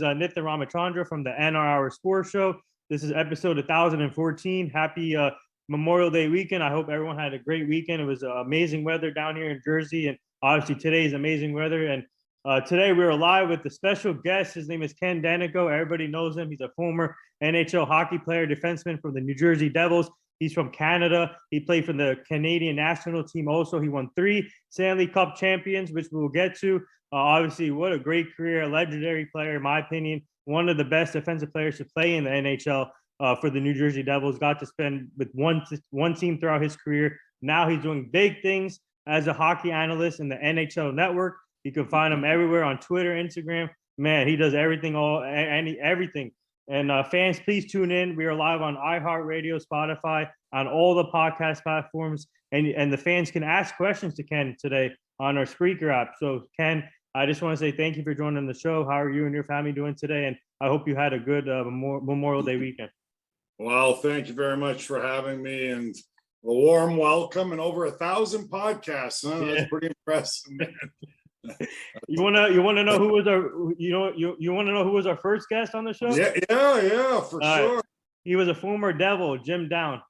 Nitya Ramachandra from the NR Sports Show. This is episode 1014. Happy Memorial Day weekend. I hope everyone had a great weekend. It was amazing weather down here in Jersey, and obviously today is amazing weather. And today we're live with the special guest. His name is Ken Dayenko. Everybody knows him. He's a former NHL hockey player, defenseman from the New Jersey Devils. He's from Canada. He played for the Canadian national team also. He won 3 Stanley Cup champions, which we'll get to. Obviously, what a great career, a legendary player, in my opinion. One of the best defensive players to play in the NHL for the New Jersey Devils. Got to spend with one team throughout his career. Now he's doing big things as a hockey analyst in the NHL Network. You can find him everywhere on Twitter, Instagram. Man, he does everything, everything. And fans, please tune in. We are live on iHeartRadio, Spotify, on all the podcast platforms. And the fans can ask questions to Ken today on our Spreaker app. So, Ken, I just want to say thank you for joining the show. How are you and your family doing today? And I hope you had a good Memorial Day weekend. Well, thank you very much for having me, and a warm welcome, and over 1,000 podcasts. Huh? Yeah. That's pretty impressive, man. You wanna know who was our first guest on the show? Yeah, for sure. He was a former Devil, Jim Down.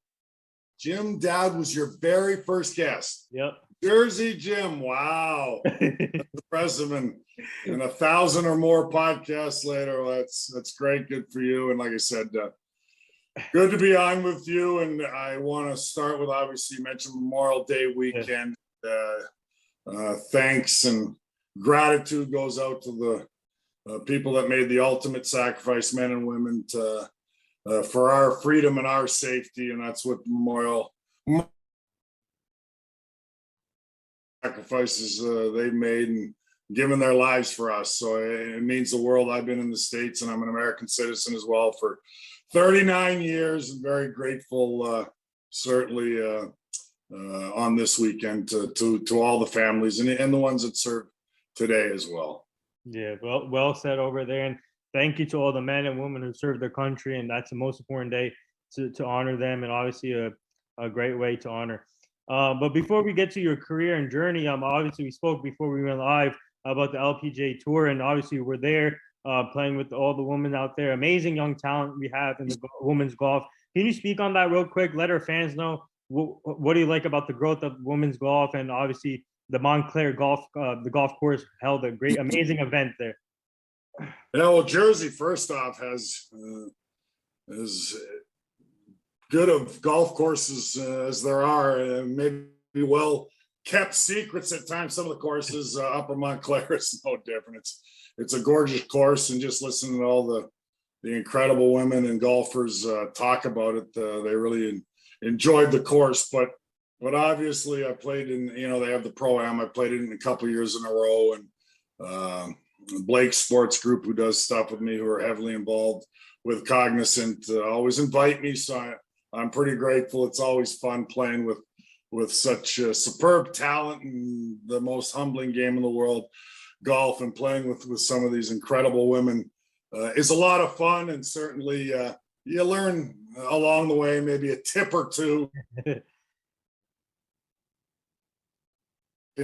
Jim Dowd was your very first guest. Yep. Jersey Jim. Wow. That's impressive. And 1,000 or more podcasts later. Well, that's great. Good for you. And like I said, good to be on with you. And I want to start with, obviously, you mentioned Memorial Day weekend. Thanks and gratitude goes out to the people that made the ultimate sacrifice, men and women, for our freedom and our safety. And that's what Memorial sacrifices they've made and given their lives for us. So it means the world. I've been in the States, and I'm an American citizen as well for 39 years, and very grateful, certainly, on this weekend to all the families and the ones that serve today as well. Yeah, well said over there. And thank you to all the men and women who serve their country. And that's the most important day to honor them, and obviously a great way to honor. But before we get to your career and journey, obviously we spoke before we went live about the LPGA Tour, and obviously we're there playing with all the women out there. Amazing young talent we have in the women's golf. Can you speak on that real quick? Let our fans know what do you like about the growth of women's golf, and obviously the Montclair the golf course held a great, amazing event there. Yeah, well, Jersey, first off, has as good of golf courses as there are. Maybe well kept secrets at times. Some of the courses, Upper Montclair is no different. It's a gorgeous course, and just listening to all the incredible women and golfers talk about it, they really enjoyed the course. But obviously, I played in, they have the Pro-Am. I played it in a couple of years in a row, and Blake Sports Group, who does stuff with me, who are heavily involved with Cognizant, always invite me. So I'm pretty grateful. It's always fun playing with such superb talent and the most humbling game in the world, golf, and playing with some of these incredible women is a lot of fun. And certainly you learn along the way, maybe a tip or two. You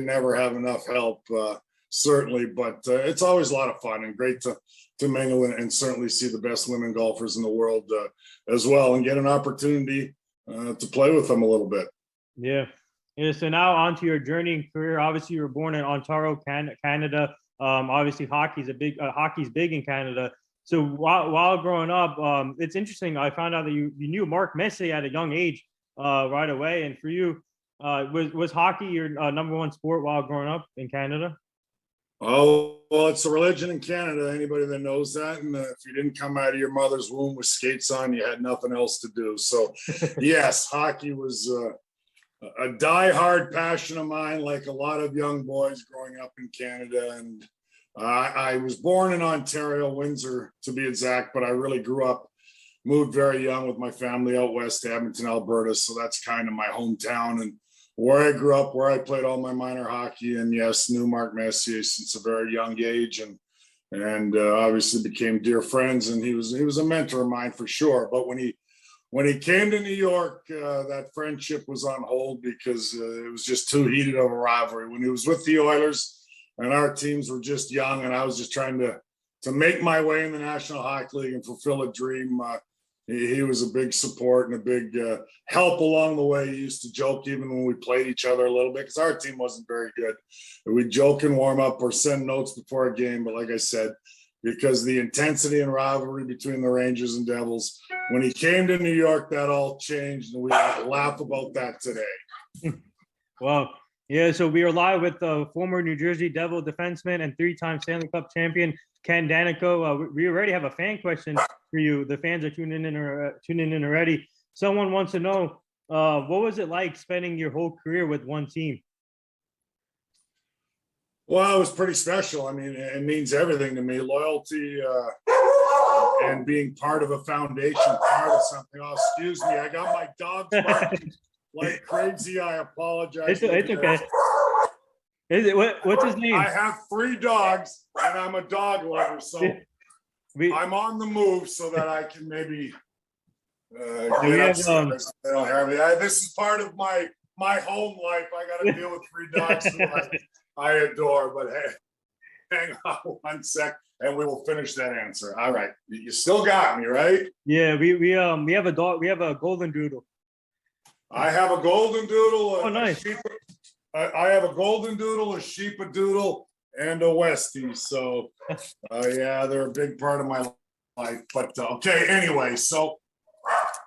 never have enough help, certainly, but it's always a lot of fun and great to mingle and certainly see the best women golfers in the world as well, and get an opportunity to play with them a little bit. Yeah. So now on to your journey and career. Obviously, you were born in Ontario, Canada. Obviously, hockey's big in Canada. So while growing up, it's interesting. I found out that you knew Mark Messier at a young age, right away. And for you, was hockey your number one sport while growing up in Canada? Oh, well, it's a religion in Canada. Anybody that knows that, and if you didn't come out of your mother's womb with skates on, you had nothing else to do. So, yes, hockey was a diehard passion of mine, like a lot of young boys growing up in Canada. And I was born in Ontario, Windsor to be exact, but I really grew up, moved very young with my family out west to Edmonton, Alberta. So that's kind of my hometown and where I grew up, where I played all my minor hockey, and yes, knew Mark Messier since a very young age, and obviously became dear friends. And he was a mentor of mine for sure. But when he came to New York, that friendship was on hold because it was just too heated of a rivalry. When he was with the Oilers, and our teams were just young, and I was just trying to make my way in the National Hockey League and fulfill a dream. He was a big support and a big help along the way. He used to joke even when we played each other a little bit because our team wasn't very good. We'd joke and warm up or send notes before a game. But like I said, because the intensity and rivalry between the Rangers and Devils, when he came to New York, that all changed. And we laugh about that today. Well, yeah, so we are live with former New Jersey Devil defenseman and three-time Stanley Cup champion, Ken Dayenko. We already have a fan question for you. The fans are tuning in already. Someone wants to know, what was it like spending your whole career with one team? Well, it was pretty special. I mean, it means everything to me. Loyalty and being part of a foundation, part of something. Oh, excuse me, I got my dogs barking like crazy. I apologize. It's okay. Is it what's his name? I have 3 dogs, and I'm a dog lover, so I'm on the move so that I can maybe get upstairs. This is part of my home life. I got to deal with 3 dogs who I adore. But hey, hang on one sec, and we will finish that answer. All right, you still got me, right? Yeah, we have a dog. We have a golden doodle. I have a golden doodle. Oh, nice. I have a golden doodle, a sheepadoodle, and a Westie. So, yeah, they're a big part of my life. But okay, anyway, so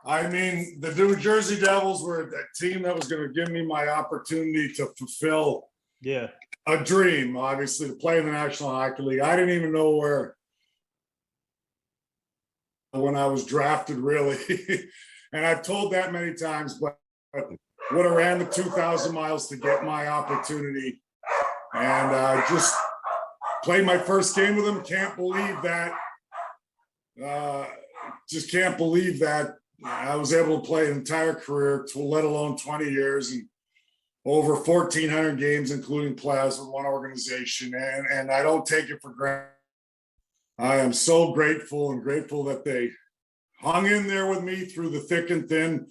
I mean, the New Jersey Devils were a team that was going to give me my opportunity to fulfill a dream, obviously, to play in the National Hockey League. I didn't even know where when I was drafted, really. And I've told that many times, but would have ran the 2,000 miles to get my opportunity. And just played my first game with them. Can't believe that. Just can't believe that I was able to play an entire career, let alone 20 years and over 1,400 games, including playoffs with one organization. And I don't take it for granted. I am so grateful that they hung in there with me through the thick and thin,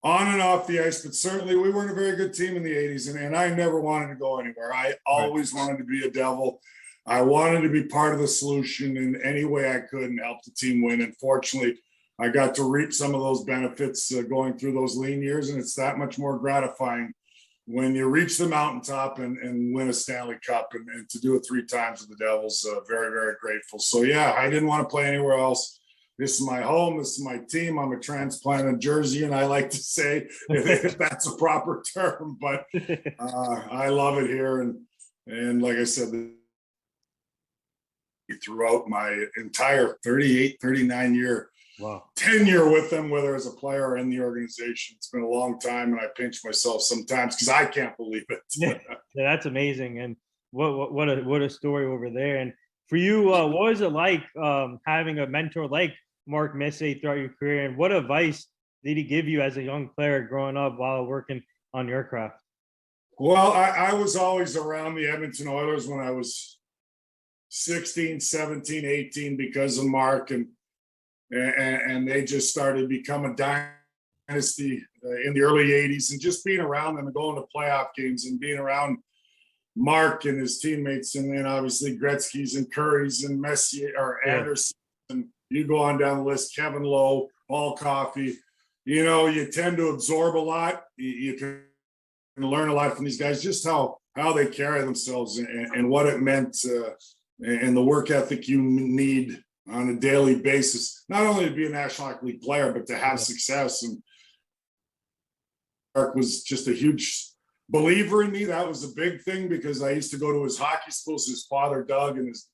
on and off the ice. But certainly we weren't a very good team in the 80s, and I never wanted to go anywhere. I always wanted to be a Devil. I wanted to be part of the solution in any way I could and help the team win. And fortunately, I got to reap some of those benefits going through those lean years, and it's that much more gratifying when you reach the mountaintop and win a Stanley Cup, and to do it 3 times with the Devils. Very, very grateful. So, yeah, I didn't want to play anywhere else. This is my home. This is my team. I'm a transplant in Jersey, and I like to say if that's a proper term, but I love it here. And like I said, throughout my entire 38, 39-year tenure with them, whether as a player or in the organization, it's been a long time, and I pinch myself sometimes because I can't believe it. Yeah, that's amazing. And what a story over there. And for you, what was it like having a mentor like Mark Messier throughout your career, and what advice did he give you as a young player growing up while working on your craft? Well, I was always around the Edmonton Oilers when I was 16, 17, 18 because of Mark, and they just started to become a dynasty in the early 80s, and just being around them and going to playoff games and being around Mark and his teammates, and then obviously Gretzky's and Curry's and Messier or Anderson, and you go on down the list, Kevin Lowe, Paul Coffey. You know, you tend to absorb a lot. You can learn a lot from these guys, just how they carry themselves and what it meant and the work ethic you need on a daily basis, not only to be a National Hockey League player, but to have success. And Mark was just a huge believer in me. That was a big thing because I used to go to his hockey schools, his father, Doug, and his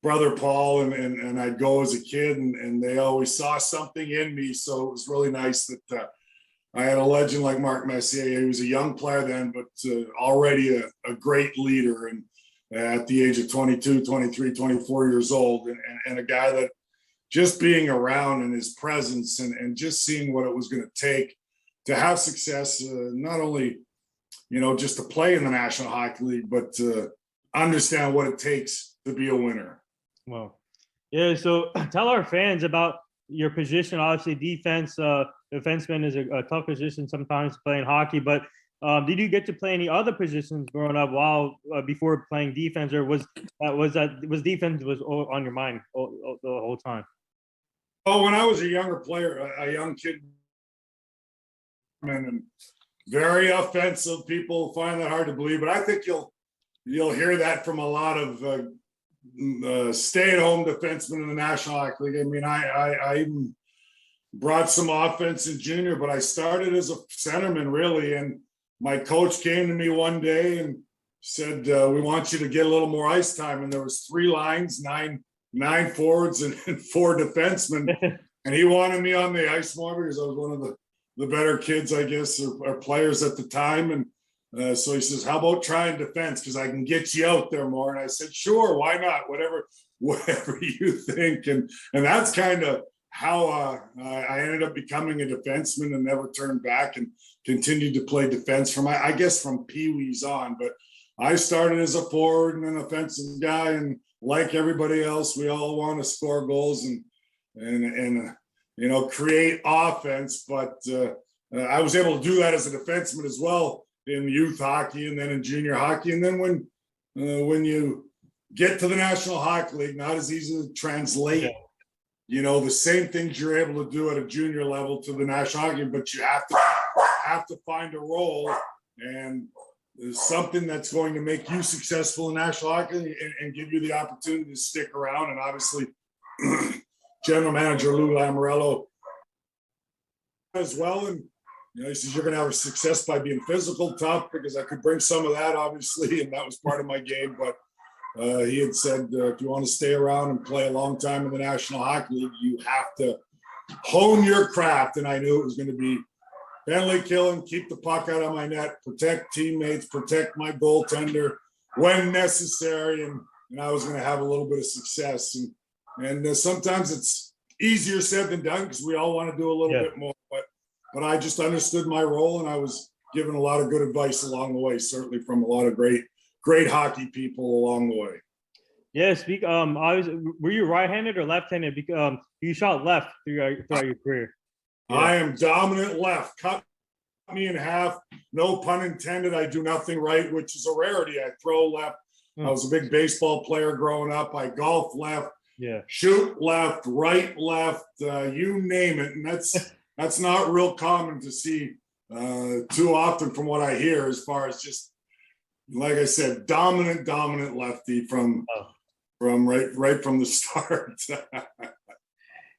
brother, Paul, and I'd go as a kid, and they always saw something in me. So it was really nice that I had a legend like Mark Messier. He was a young player then, but already a great leader. And at the age of 22, 23, 24 years old, and a guy that just being around and his presence and just seeing what it was going to take to have success, not only, you know, just to play in the National Hockey League, but to understand what it takes to be a winner. Well, yeah. So tell our fans about your position. Obviously, defenseman is a tough position sometimes playing hockey, but Did you get to play any other positions growing up while before playing defense, or was defense on your mind the whole time? Oh, when I was a younger player, a young kid, and very offensive. People find that hard to believe, but I think you'll hear that from a lot of stay-at-home defensemen in the National Hockey League. I mean, I even brought some offense in junior, but I started as a centerman really, and my coach came to me one day and said, "We want you to get a little more ice time." And there was 3 lines, nine forwards, and 4 defensemen, and he wanted me on the ice more because I was one of the better kids, I guess, or players at the time. And so he says, "How about trying defense? Because I can get you out there more." And I said, "Sure, why not? Whatever you think." And that's kind of how I ended up becoming a defenseman and never turned back and continued to play defense from, I guess, from Pee-wees on. But I started as a forward and an offensive guy, and like everybody else, we all want to score goals and create offense. But I was able to do that as a defenseman as well in youth hockey and then in junior hockey. And then when you get to the National Hockey League, not as easy to translate, the same things you're able to do at a junior level to the National Hockey League, but you have to find a role and something that's going to make you successful in National Hockey League and give you the opportunity to stick around. And obviously, General Manager Lou Lamoriello as well. And he says, "You're going to have success by being physical, tough," because I could bring some of that, obviously, and that was part of my game. But he had said, if you want to stay around and play a long time in the National Hockey League, you have to hone your craft. And I knew it was going to be penalty killing, keep the puck out of my net, protect teammates, protect my goaltender when necessary. And I was going to have a little bit of success. And sometimes it's easier said than done because we all want to do a little bit more. But I just understood my role, and I was given a lot of good advice along the way, certainly from a lot of great hockey people along the way. Yeah, were you right-handed or left-handed? Because you shot left throughout your career. Yeah. I am dominant left. Cut me in half. No pun intended. I do nothing right, which is a rarity. I throw left. I was a big baseball player growing up. I golf left. Yeah. Shoot left, right, left, you name it. And that's not real common to see too often from what I hear, as far as just, like I said, dominant lefty from right from the start.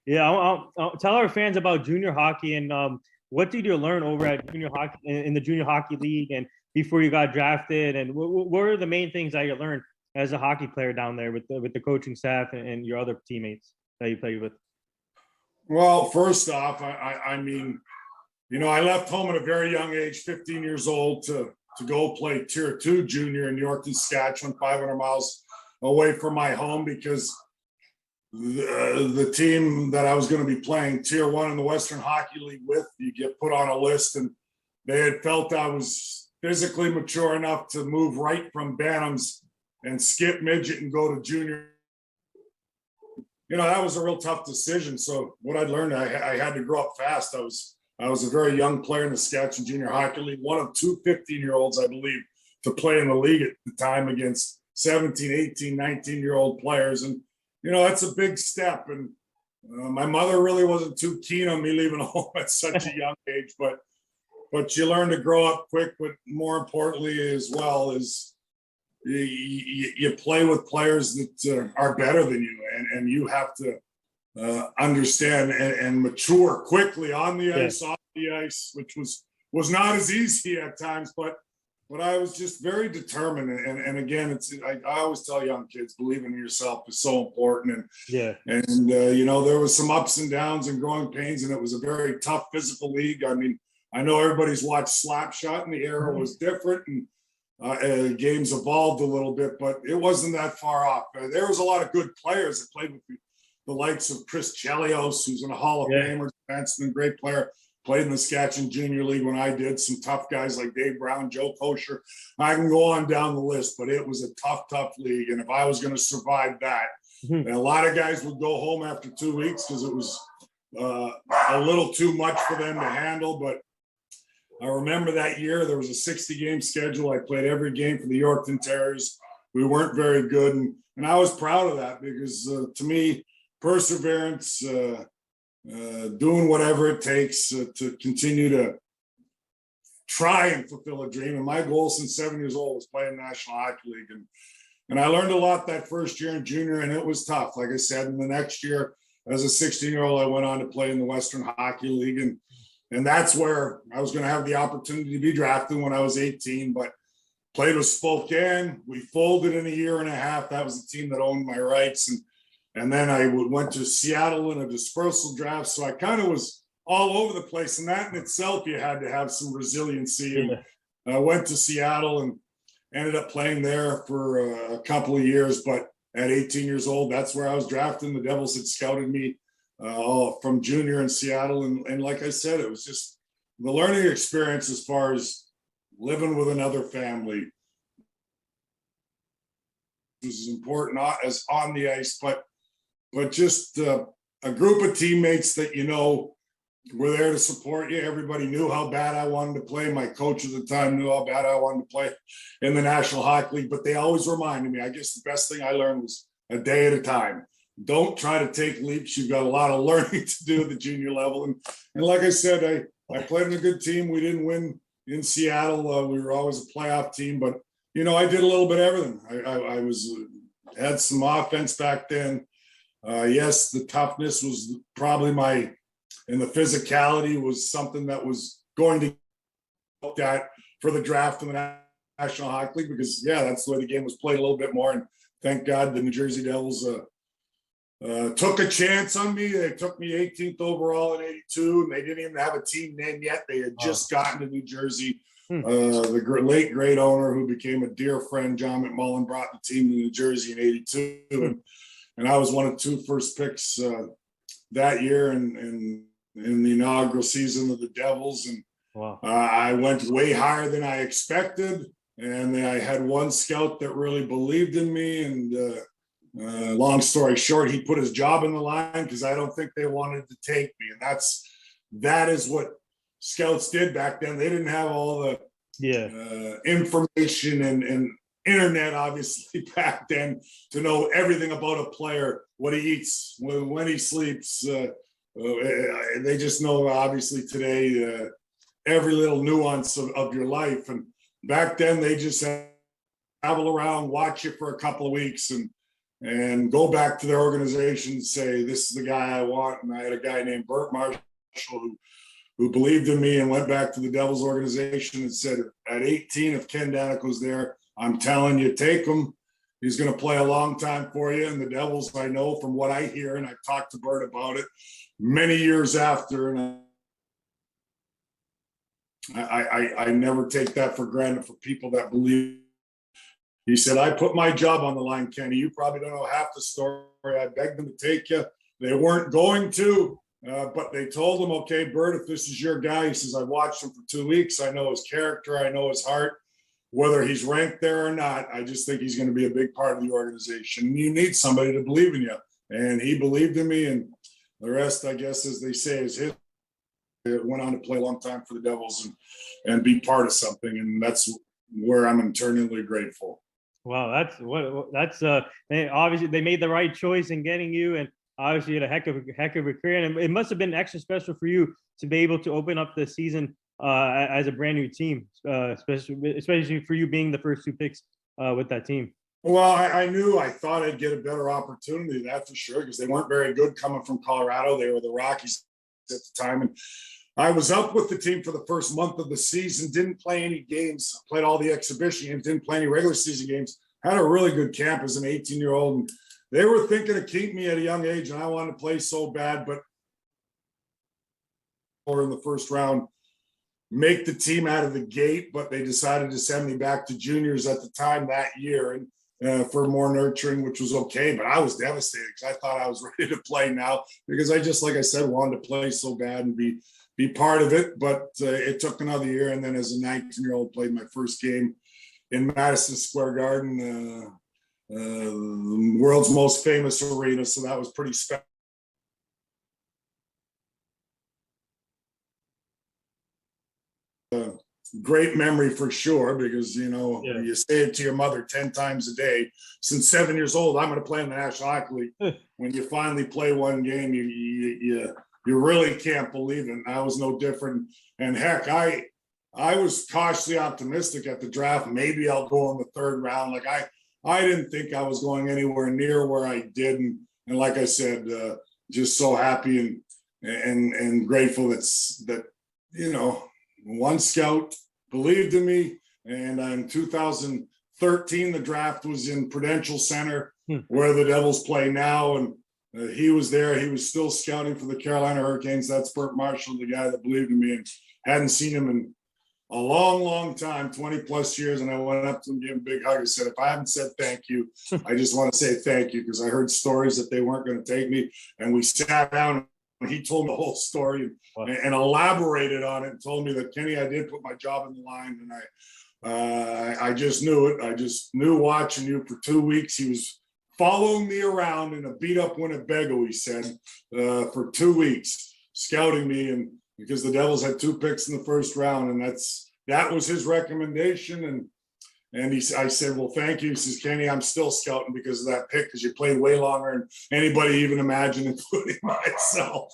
Yeah, I'll tell our fans about junior hockey and what did you learn over at junior hockey in the junior hockey league and before you got drafted, and what were the main things that you learned as a hockey player down there with the coaching staff and your other teammates that you played with? Well, first off, I mean, I left home at a very young age, 15 years old, to go play Tier 2 junior in Yorkton, Saskatchewan, 500 miles away from my home, because the team that I was going to be playing Tier 1 in the Western Hockey League with, you get put on a list, and they had felt I was physically mature enough to move right from Bantams and skip midget and go to junior. That was a real tough decision. So what I learned, I had to grow up fast. I was a very young player in the Saskatchewan Junior Hockey League, one of 2 15-year-olds, I believe, to play in the league at the time against 17, 18, 19-year-old players. And, that's a big step. And my mother really wasn't too keen on me leaving home at such a young age, but you learn to grow up quick. But more importantly, as well, is you play with players that are better than you, and you have to understand and mature quickly on the ice, off the ice, which was not as easy at times, but I was just very determined. And again, I always tell young kids, believing in yourself is so important. And there was some ups and downs and growing pains, and it was a very tough physical league. I mean, I know everybody's watched Slapshot, and the era was different, and games evolved a little bit, but it wasn't that far off. There was a lot of good players that played with the likes of Chris Chelios, who's in a Hall of Famer, defenseman, great player, played in the Saskatchewan Junior League when I did. Some tough guys like Dave Brown, Joe Kosher. I can go on down the list, but it was a tough league. And if I was going to survive that, and a lot of guys would go home after 2 weeks because it was a little too much for them to handle. But I remember that year there was a 60-game schedule. I played every game for the Yorkton Terriers. We weren't very good, and I was proud of that because to me, perseverance, doing whatever it takes to continue to try and fulfill a dream. And my goal since 7 years old was playing National Hockey League. And I learned a lot that first year in junior, and it was tough. Like I said, in the next year, as a 16-year-old, I went on to play in the Western Hockey League. And that's where I was going to have the opportunity to be drafted when I was 18. But played with Spokane. We folded in a year and a half. That was the team that owned my rights. And then I went to Seattle in a dispersal draft. So I kind of was all over the place. And that in itself, you had to have some resiliency. And I went to Seattle and ended up playing there for a couple of years. But at 18 years old, that's where I was drafted. And the Devils had scouted me from junior in Seattle. And like I said, it was just the learning experience as far as living with another family. This is important, not as on the ice, but just a group of teammates that, were there to support you. Everybody knew how bad I wanted to play. My coach at the time knew how bad I wanted to play in the National Hockey League, but they always reminded me. I guess the best thing I learned was a day at a time. Don't try to take leaps. You've got a lot of learning to do at the junior level. And like I said, I played in a good team. We didn't win in Seattle. We were always a playoff team, but I did a little bit of everything. I had some offense back then. Yes, the toughness was probably and the physicality was something that was going to be looked at for the draft in the National Hockey League because, that's the way the game was played a little bit more. And thank God the New Jersey Devils took a chance on me. They took me 18th overall in '82, and they didn't even have a team name yet. They had just gotten to New Jersey. The late, great owner who became a dear friend, John McMullen, brought the team to New Jersey in '82. And I was one of 2 first picks that year in the inaugural season of the Devils. And I went way higher than I expected. And I had one scout that really believed in me. And long story short, he put his job in the line because I don't think they wanted to take me. And that is what scouts did back then. They didn't have all the information and internet, obviously, back then to know everything about a player, what he eats, when he sleeps. They just know, obviously, today, every little nuance of your life. And back then, they just travel around, watch you for a couple of weeks and go back to their organization and say, this is the guy I want. And I had a guy named Bert Marshall who believed in me and went back to the Devils organization and said, at 18, if Ken Danico's there, I'm telling you, take him. He's going to play a long time for you. And the Devils, I know from what I hear, and I've talked to Bert about it many years after, and I never take that for granted for people that believe. He said, I put my job on the line, Kenny. You probably don't know half the story. I begged them to take you. They weren't going to, but they told him, okay, Bert, if this is your guy, he says, I watched him for 2 weeks. I know his character. I know his heart. Whether he's ranked there or not, I just think he's going to be a big part of the organization. You need somebody to believe in you. And he believed in me. And the rest, I guess, as they say, is his. It went on to play a long time for the Devils and be part of something. And that's where I'm eternally grateful. Wow, obviously they made the right choice in getting you, and obviously you had a heck of a career. And it must have been extra special for you to be able to open up the season as a brand new team, especially for you being the first 2 picks with that team. Well, I thought I'd get a better opportunity, that's for sure, because they weren't very good coming from Colorado. They were the Rockies at the time. And I was up with the team for the first month of the season, didn't play any games, played all the exhibition games, didn't play any regular season games, had a really good camp as an 18-year-old. And they were thinking of keeping me at a young age, and I wanted to play so bad, but or in the first round, make the team out of the gate, but they decided to send me back to juniors at the time that year and for more nurturing, which was okay. But I was devastated because I thought I was ready to play now because I just, like I said, wanted to play so bad and be part of it. But it took another year. And then as a 19-year-old, played my first game in Madison Square Garden, the world's most famous arena. So that was pretty special. great memory for sure, because, you Yeah. say it to your mother 10 times a day. Since 7 years old, I'm going to play in the National Hockey League. When you finally play one game, you really can't believe it. And I was no different. And heck, I was cautiously optimistic at the draft. Maybe I'll go in the third round. Like I didn't think I was going anywhere near where I did. And like I said, just so happy and grateful that one scout believed in me. And in 2013, the draft was in Prudential Center, where the Devils play now. And he was there. He was still scouting for the Carolina Hurricanes. That's Burt Marshall, the guy that believed in me, and hadn't seen him in a long, long time, 20 plus years. And I went up to him, gave him a big hug. I said, if I haven't said thank you, I just want to say thank you, because I heard stories that they weren't going to take me. And we sat down and he told me the whole story and elaborated on it and told me that, Kenny, I did put my job in the line. And I just knew it. I just knew watching you for 2 weeks. He was following me around in a beat up Winnebago, he said, for 2 weeks, scouting me. And because the Devils had 2 picks in the first round, and that was his recommendation. And I said, well, thank you. He says, Kenny, I'm still scouting because of that pick, because you played way longer than anybody even imagined, including myself.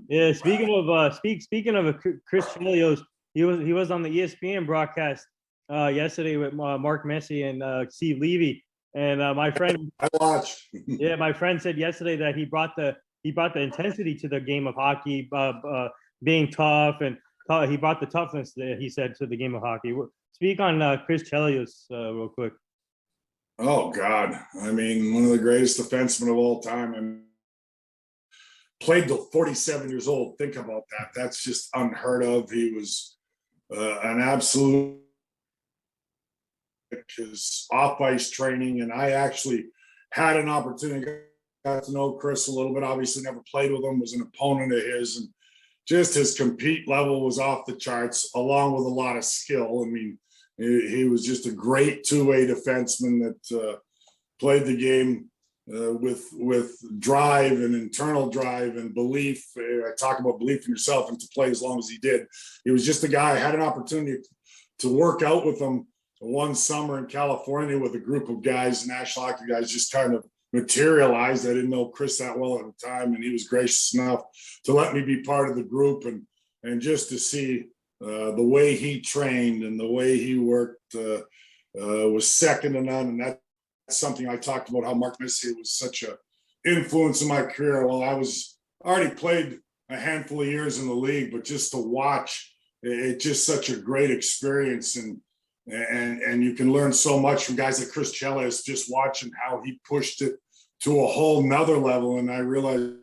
Yeah. Speaking of Chris Chelios, he was on the ESPN broadcast yesterday with Mark Messier and Steve Levy. And my friend, I watched. Yeah, my friend said yesterday that he brought the intensity to the game of hockey, being tough, and he brought the toughness that he said to the game of hockey. Speak on Chris Chelios real quick. Oh God, I mean, one of the greatest defensemen of all time, and played till 47 years old. Think about that. That's just unheard of. He was an absolute. His off-ice training, and I actually had an opportunity, got to know Chris a little bit. Obviously never played with him, was an opponent of his, and just his compete level was off the charts, along with a lot of skill. I mean, he was just a great two-way defenseman that played the game with drive and internal drive and belief. I talk about belief in yourself, and to play as long as he did. He was just a guy. I had an opportunity to work out with him one summer in California with a group of guys, national hockey guys, just kind of materialized. I didn't know Chris that well at the time, and he was gracious enough to let me be part of the group, and just to see the way he trained and the way he worked was second to none. And that's something I talked about, how Mark Messier was such an influence in my career. Well, I was already played a handful of years in the league, but just to watch, it's just such a great experience. And you can learn so much from guys like Chris Chelios, just watching how he pushed it to a whole nother level. And I realized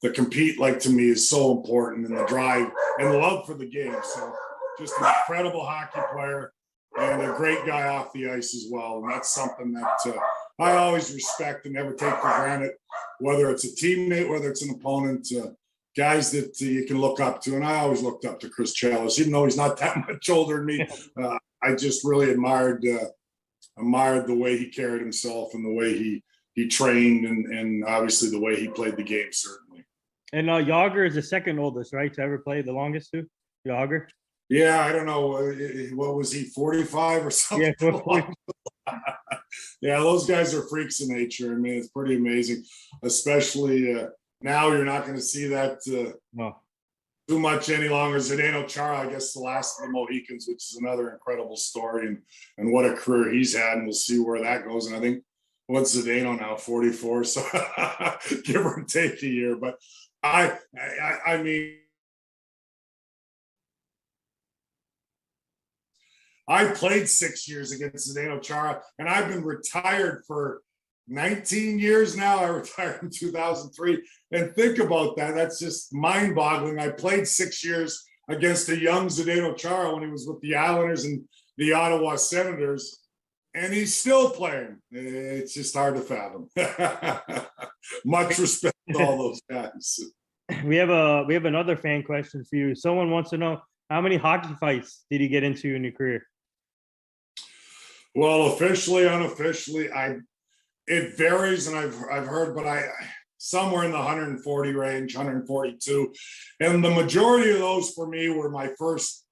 the compete, like, to me, is so important, and the drive and the love for the game. So just an incredible hockey player and a great guy off the ice as well. And that's something that I always respect and never take for granted, whether it's a teammate, whether it's an opponent, guys that you can look up to. And I always looked up to Chris Chelios, even though he's not that much older than me. I just really admired the way he carried himself and the way he trained, and obviously the way he played the game, certainly. And Yager is the second oldest, right, to ever play, the longest too? Yager? Yeah, I don't know. What was he, 45 or something? Yeah, yeah, those guys are freaks of nature. I mean, it's pretty amazing, especially now you're not going to see that no. too much any longer. Zdeno Chara, I guess, the last of the Mohicans, which is another incredible story, and what a career he's had, and we'll see where that goes. And I think, what's Zdeno now, 44, so give or take a year. But I mean, I played 6 years against Zdeno Chara, and I've been retired for 19 years now. I retired in 2003. And think about that. That's just mind-boggling. I played 6 years against a young Zdeno Chara when he was with the Islanders and the Ottawa Senators, and he's still playing. It's just hard to fathom. Much respect to all those guys. We have another fan question for you. Someone wants to know, how many hockey fights did you get into in your career? Well, officially, unofficially, it varies, and I've heard, but I somewhere in the 140 range, 142, and the majority of those for me were my first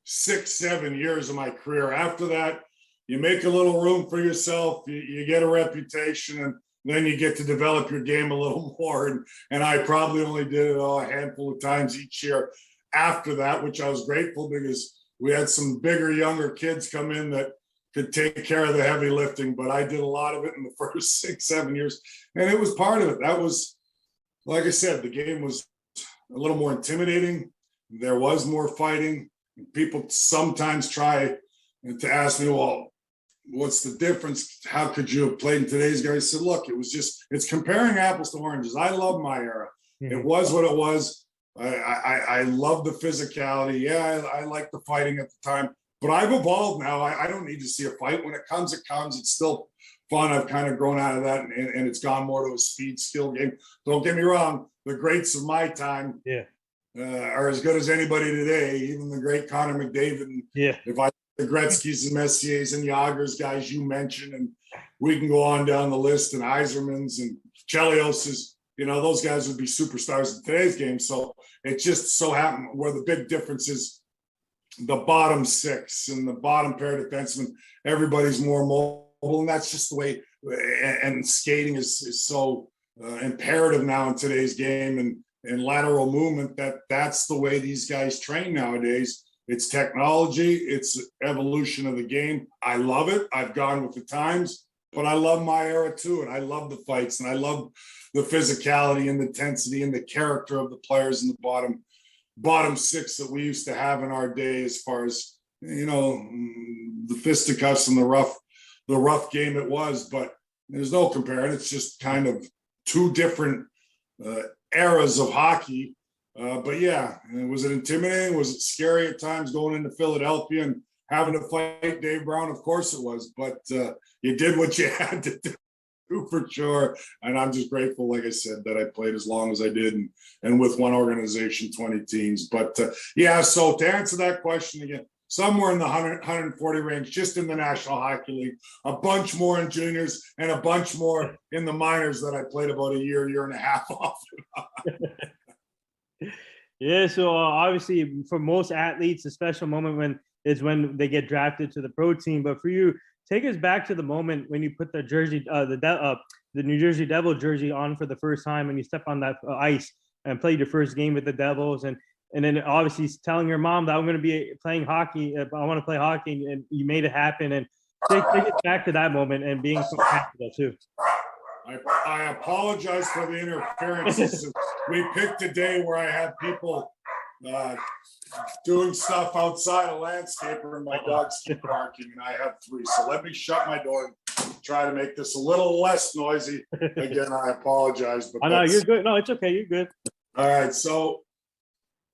6-7 years of my career. After that, you make a little room for yourself, you get a reputation, and then you get to develop your game a little more. And I probably only did it a handful of times each year after that, which I was grateful because we had some bigger, younger kids come in that could take care of the heavy lifting. But I did a lot of it in the first 6-7 years, and it was part of it. That was, like I said, the game was a little more intimidating. There was more fighting. People sometimes try to ask me, well, what's the difference? How could you have played in today's game? I said, look, it's comparing apples to oranges. I love my era. Mm-hmm. It was what it was. I love the physicality. Yeah, I like the fighting at the time, but I've evolved now. I don't need to see a fight. When it comes, it comes. It's still fun. I've kind of grown out of that, and it's gone more to a speed skill game. Don't get me wrong. The greats of my time are as good as anybody today, even the great Connor McDavid. And if I the Gretzky's and Messier's and Yager's, guys you mentioned, and we can go on down the list, and Yzerman's and Chelios's, those guys would be superstars in today's game. So it just so happened where the big difference is the bottom six and the bottom pair of defensemen, everybody's more mobile, and that's just the way, and skating is so imperative now in today's game, and lateral movement, that's the way these guys train nowadays. It's technology. It's evolution of the game. I love it. I've gone with the times, but I love my era too. And I love the fights, and I love the physicality and the intensity and the character of the players in the bottom six that we used to have in our day, as far as, the fisticuffs and the rough game it was. But there's no comparing. It's just kind of two different eras of hockey. But yeah, was it intimidating? Was it scary at times going into Philadelphia and having to fight Dave Brown? Of course it was, but you did what you had to do for sure. And I'm just grateful, like I said, that I played as long as I did, and with one organization, 20 teams. But yeah, so to answer that question again, somewhere in the 140 range, just in the National Hockey League, a bunch more in juniors and a bunch more in the minors that I played about a year and a half off. Yeah, so obviously for most athletes, a special moment when they get drafted to the pro team. But for you, take us back to the moment when you put the jersey, the New Jersey Devil jersey on for the first time, and you step on that ice and played your first game with the Devils, and then obviously telling your mom that I'm going to be playing hockey, I want to play hockey, and you made it happen. And take us back to that moment and being so happy too. I apologize for the interference. We picked a day where I had people doing stuff outside a landscaper, and my dogs keep barking, and I have 3. So let me shut my door and try to make this a little less noisy. Again, I apologize. But no, you're good. No, it's okay. You're good. All right. So,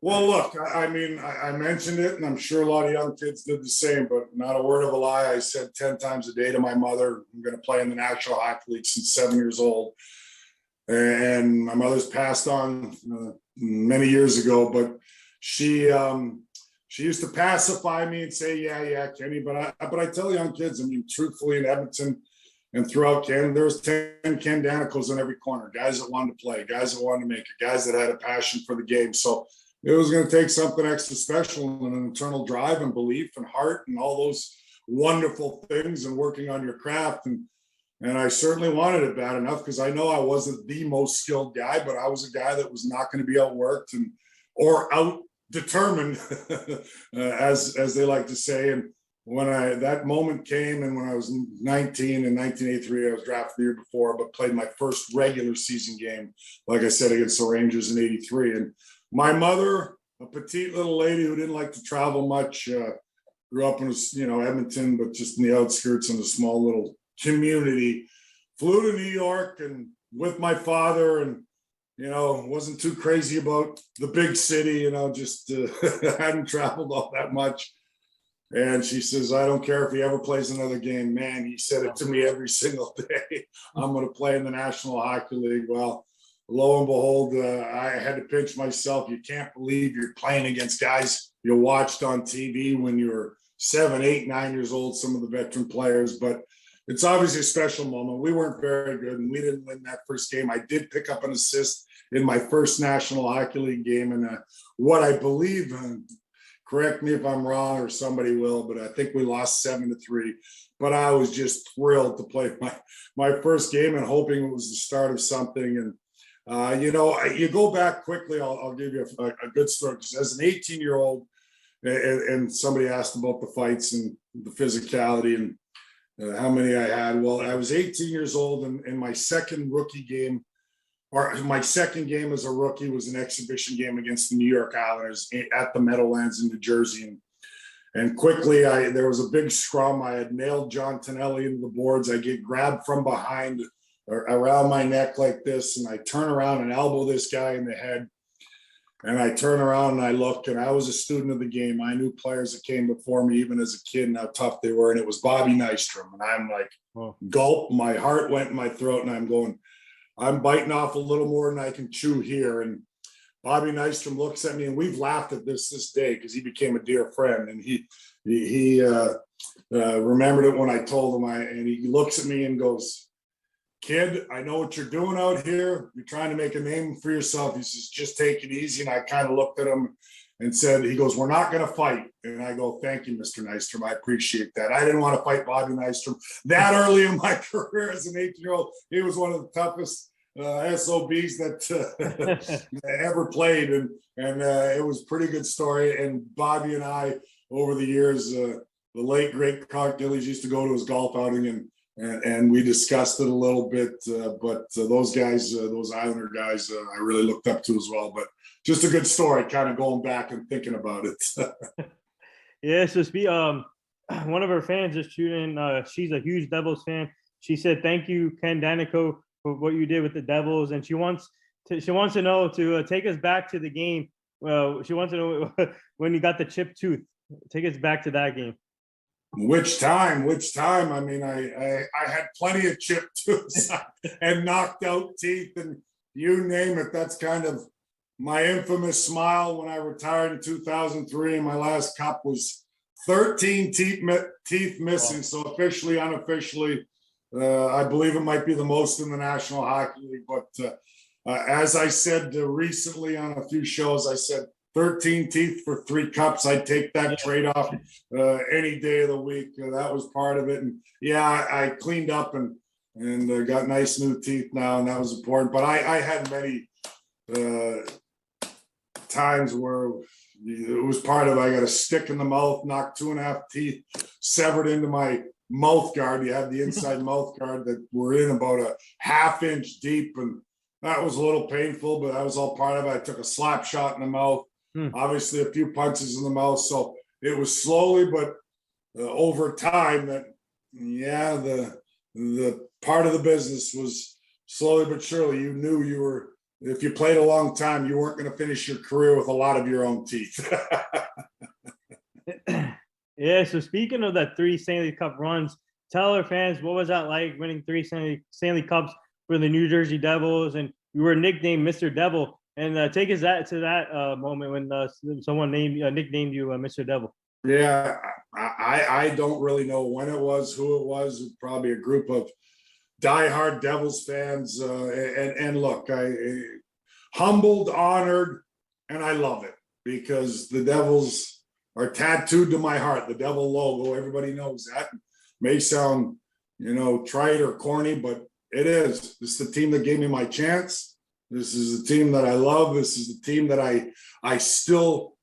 well, look, I mean, I mentioned it, and I'm sure a lot of young kids did the same, but not a word of a lie. I said 10 times a day to my mother, I'm going to play in the National Hockey League since 7 years old. And my mother's passed on many years ago, but she used to pacify me and say, yeah, Kenny. But I tell young kids, I mean, truthfully, in Edmonton and throughout Canada, there was 10 Ken Danicos in every corner, guys that wanted to play, guys that wanted to make it, guys that had a passion for the game. So it was going to take something extra special, and an internal drive and belief and heart and all those wonderful things, and working on your craft. And I certainly wanted it bad enough, because I know I wasn't the most skilled guy, but I was a guy that was not going to be outworked or out determined, as they like to say. And when that moment came, and when I was 19 in 1983, I was drafted the year before, but played my first regular season game, like I said, against the Rangers in 83. And my mother, a petite little lady who didn't like to travel much, grew up in Edmonton, but just in the outskirts in a small little community, flew to New York and with my father, and wasn't too crazy about the big city, just hadn't traveled all that much. And she says, I don't care if he ever plays another game. Man, he said it to me every single day. I'm going to play in the National Hockey League. Well, lo and behold, I had to pinch myself. You can't believe you're playing against guys you watched on TV when you were 7, 8, 9 years old, some of the veteran players, but it's obviously a special moment. We weren't very good and we didn't win that first game. I did pick up an assist in my first National Hockey League game. And what I believe, correct me if I'm wrong or somebody will, but I think we lost 7-3. But I was just thrilled to play my first game and hoping it was the start of something. And, you go back quickly, I'll give you a good story. As an 18-year-old, and somebody asked about the fights and the physicality and how many I had. Well, I was 18 years old, and my second rookie game, or my second game as a rookie, was an exhibition game against the New York Islanders at the Meadowlands in New Jersey. And quickly, there was a big scrum. I had nailed John Tonelli into the boards. I get grabbed from behind around my neck like this, and I turn around and elbow this guy in the head. And I turn around and I look, and I was a student of the game. I knew players that came before me, even as a kid, and how tough they were. And it was Bobby Nystrom. And I'm like, gulp, my heart went in my throat, and I'm going, I'm biting off a little more than I can chew here. And Bobby Nystrom looks at me, and we've laughed at this day because he became a dear friend. And he remembered it when I told him, and he looks at me and goes, kid, I know what you're doing out here. You're trying to make a name for yourself. He says, just take it easy. And I kind of looked at him and said, he goes, we're not going to fight. And I go, thank you, Mr. Nystrom. I appreciate that. I didn't want to fight Bobby Nystrom that early in my career as an 18-year-old. He was one of the toughest SOBs that ever played. And it was a pretty good story. And Bobby and I, over the years, the late, great Clark Dillies used to go to his golf outing, and we discussed it a little bit, but those guys, those Islander guys, I really looked up to as well. But just a good story, kind of going back and thinking about it. Yeah, so one of our fans just tuned in. She's a huge Devils fan. She said, "Thank you, Ken Dayenko, for what you did with the Devils," and she wants to know to take us back to the game. She wants to know when you got the chipped tooth. Take us back to that game. Which time? I mean, I had plenty of chipped tooths and knocked out teeth, and you name it. That's kind of my infamous smile when I retired in 2003, and my last cup was 13 teeth missing. Wow. So officially, unofficially, I believe it might be the most in the National Hockey League. But as I said recently on a few shows, I said, 13 teeth for 3 cups. I'd take that trade-off any day of the week. That was part of it. And yeah, I cleaned up and got nice new teeth now, and that was important. But I had many times where it was part of, I got a stick in the mouth, knocked 2.5 teeth, severed into my mouth guard. You have the inside mouth guard that were in about a 1/2 inch deep. And that was a little painful, but that was all part of it. I took a slap shot in the mouth. Obviously a few punches in the mouth. So it was slowly, but over time that, the part of the business was slowly but surely. You knew if you played a long time, you weren't going to finish your career with a lot of your own teeth. Yeah. So speaking of that 3 Stanley Cup runs, tell our fans, what was that like winning 3 Stanley Cups for the New Jersey Devils? And you were nicknamed Mr. Devil. And take us to that moment when someone nicknamed you Mr. Devil. Yeah, I don't really know when it was, who it was. Probably a group of diehard Devils fans. And look, I humbled, honored, and I love it because the Devils are tattooed to my heart. The Devil logo, everybody knows that. It may sound, trite or corny, but it is. It's the team that gave me my chance. This is the team that I love. This is the team that I still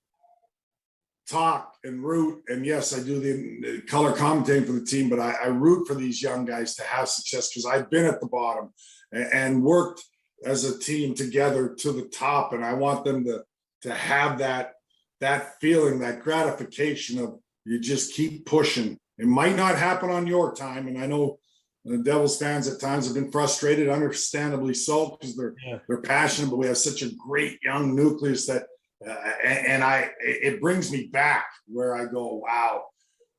talk and root. And yes, I do the color commentating for the team, but I root for these young guys to have success because I've been at the bottom and worked as a team together to the top. And I want them to have that feeling, that gratification of you just keep pushing. It might not happen on your time. And I know the Devils fans at times have been frustrated, understandably so, because they're passionate, but we have such a great young nucleus that, it brings me back where I go, wow,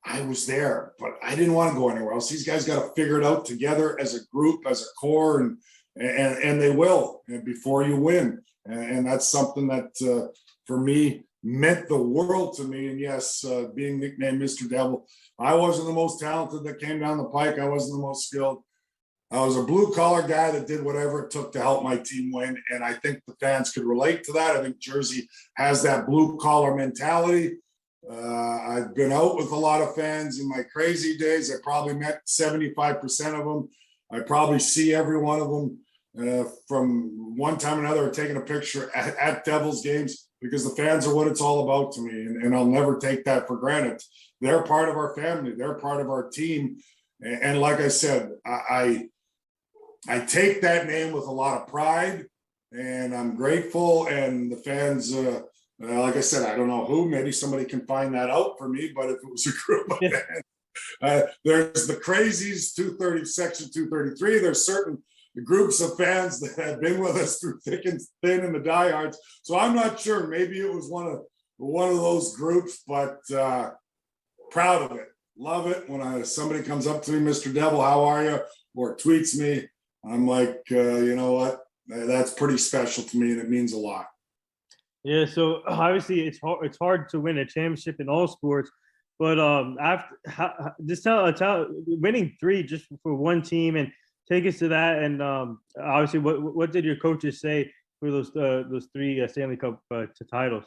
I was there, but I didn't want to go anywhere else. These guys got to figure it out together as a group, as a core, and they will before you win. And that's something that for me meant the world to me. And yes, being nicknamed Mr. Devil, I wasn't the most talented that came down the pike. I wasn't the most skilled. I was a blue collar guy that did whatever it took to help my team win. And I think the fans could relate to that. I think Jersey has that blue collar mentality. I've been out with a lot of fans in my crazy days. I probably met 75% of them. I probably see every one of them from one time or another, taking a picture at Devils games, because the fans are what it's all about to me. And I'll never take that for granted. They're part of our family. They're part of our team. And like I said, I take that name with a lot of pride, and I'm grateful. And the fans, like I said, I don't know who, maybe somebody can find that out for me, but if it was a group of fans, there's the crazies, 230, section 233. There's certain groups of fans that have been with us through thick and thin, and the diehards. So I'm not sure. Maybe it was one of those groups, but proud of it. Love it when somebody comes up to me, Mr. Devil, how are you? Or tweets me. I'm like, you know what? That's pretty special to me, and it means a lot. Yeah, so obviously it's hard to win a championship in all sports, but just tell winning 3 just for one team, and take us to that. And obviously, what did your coaches say for those 3 Stanley Cup titles?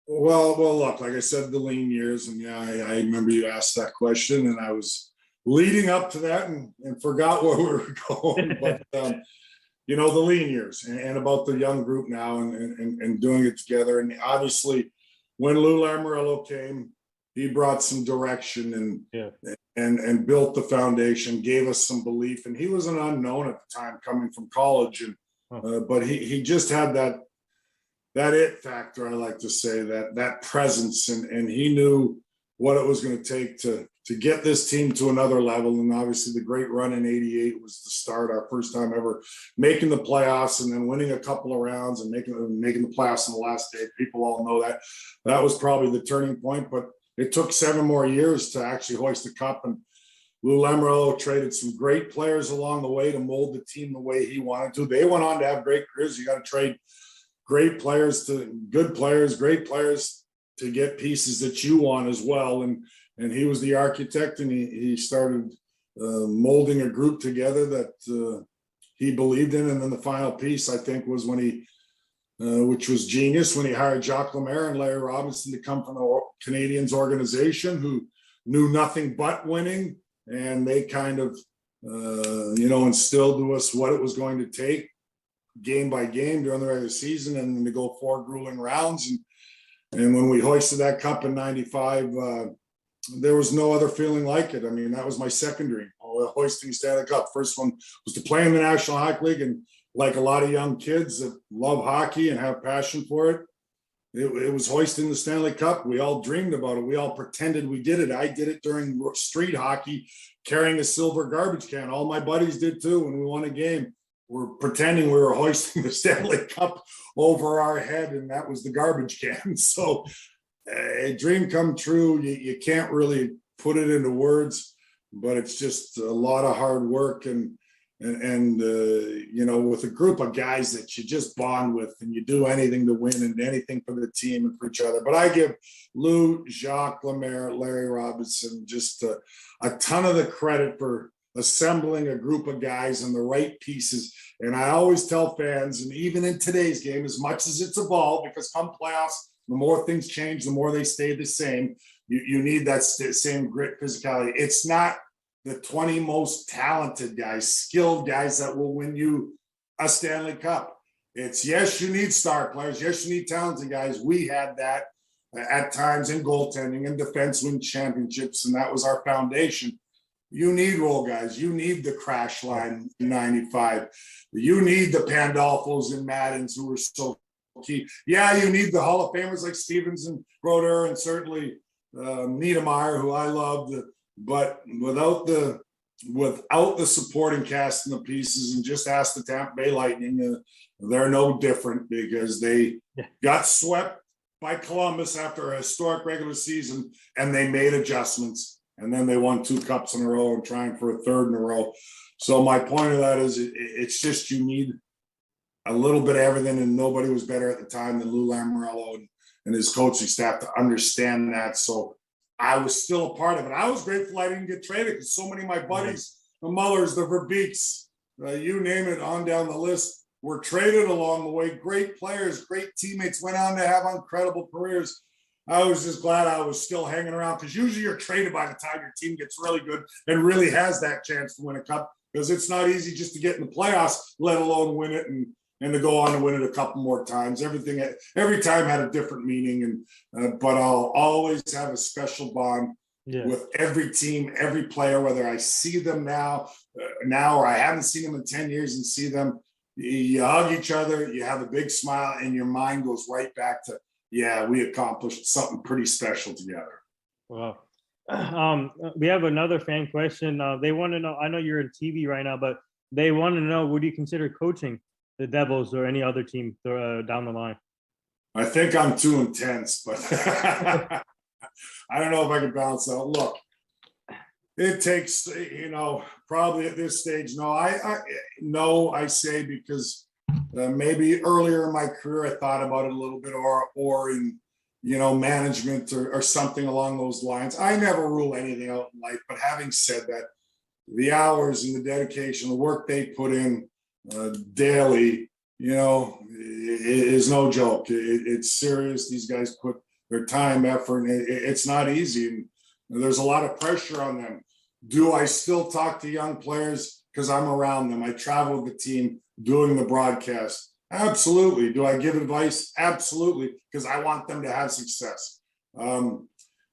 Well, look, like I said, the lean years, and yeah, I remember you asked that question, and I was leading up to that and forgot where we were going. But you know, the lean years and about the young group now and doing it together. And obviously, when Lou Lamoriello came, he brought some direction and built the foundation, gave us some belief. And he was an unknown at the time, coming from college, and but he just had that it factor, I like to say, that presence, and he knew what it was going to take to get this team to another level. And obviously the great run in '88 was the start, our first time ever making the playoffs, and then winning a couple of rounds and making the playoffs in the last day. People all know that was probably the turning point, but it took 7 more years to actually hoist the cup. And Lou Lamoriello traded some great players along the way to mold the team the way he wanted to. They went on to have great careers. You got to trade great players to good players, great players to get pieces that you want as well. And he was the architect, and he started molding a group together that he believed in. And then the final piece, I think, was when which was genius, when he hired Jacques Lemaire and Larry Robinson to come from the Canadiens organization, who knew nothing but winning. And they kind of, instilled to us what it was going to take game by game during the regular season, and then to go 4 grueling rounds. And when we hoisted that cup in '95, there was no other feeling like it. I mean, that was my second dream, hoisting Stanley Cup. First one was to play in the National Hockey League, and like a lot of young kids that love hockey and have passion for it, it was hoisting the Stanley Cup. We all dreamed about it. We all pretended we did it. I did it during street hockey, carrying a silver garbage can. All my buddies did too. When we won a game, we're pretending we were hoisting the Stanley Cup over our head, and that was the garbage can. So a dream come true. You can't really put it into words, but it's just a lot of hard work and with a group of guys that you just bond with, and you do anything to win and anything for the team and for each other. But I give Lou, Jacques Lemaire, Larry Robinson just a ton of the credit for assembling a group of guys and the right pieces. And I always tell fans, and even in today's game, as much as it's evolved, because come playoffs, the more things change, the more they stay the same. You need that same grit, physicality. It's not the 20 most talented guys, skilled guys that will win you a Stanley Cup. It's, yes, you need star players. Yes, you need talented guys. We had that at times in goaltending and defenseman championships, and that was our foundation. You need role guys. You need the crash line in '95. You need the Pandolfos and Maddens, who were so key. Yeah, you need the Hall of Famers like Stevens and Brodeur, and certainly Niedermayer, who I loved. But without the supporting cast and the pieces, and just ask the Tampa Bay Lightning, they're no different, because they got swept by Columbus after a historic regular season, and they made adjustments. And then they won 2 cups in a row and trying for a 3rd in a row. So my point of that is it's just, you need a little bit of everything, and nobody was better at the time than Lou Lamoriello and his coaching staff to understand that. So I was still a part of it. I was grateful I didn't get traded because so many of my buddies, the Mullers, the Verbeeks, you name it, on down the list, were traded along the way. Great players, great teammates, went on to have incredible careers. I was just glad I was still hanging around, because usually you're traded by the time your team gets really good and really has that chance to win a cup, because it's not easy just to get in the playoffs, let alone win it and to go on to win it a couple more times. Every time had a different meaning, but I'll always have a special bond with every team, every player, whether I see them now or I haven't seen them in 10 years and see them. You hug each other, you have a big smile, and your mind goes right back to, we accomplished something pretty special together. Wow. We have another fan question. They want to know, I know you're in TV right now, but they want to know, would you consider coaching the Devils or any other team down the line? I think I'm too intense, but I don't know if I can balance out. Look, it takes, probably at this stage, I say, because maybe earlier in my career, I thought about it a little bit, or in, management or something along those lines. I never rule anything out in life, but having said that, the hours and the dedication, the work they put in daily, is no joke. It's serious. These guys put their time, effort, and it's not easy. And there's a lot of pressure on them. Do I still talk to young players because I'm around them? I travel with the team doing the broadcast. Absolutely. Do I give advice? Absolutely, because I want them to have success.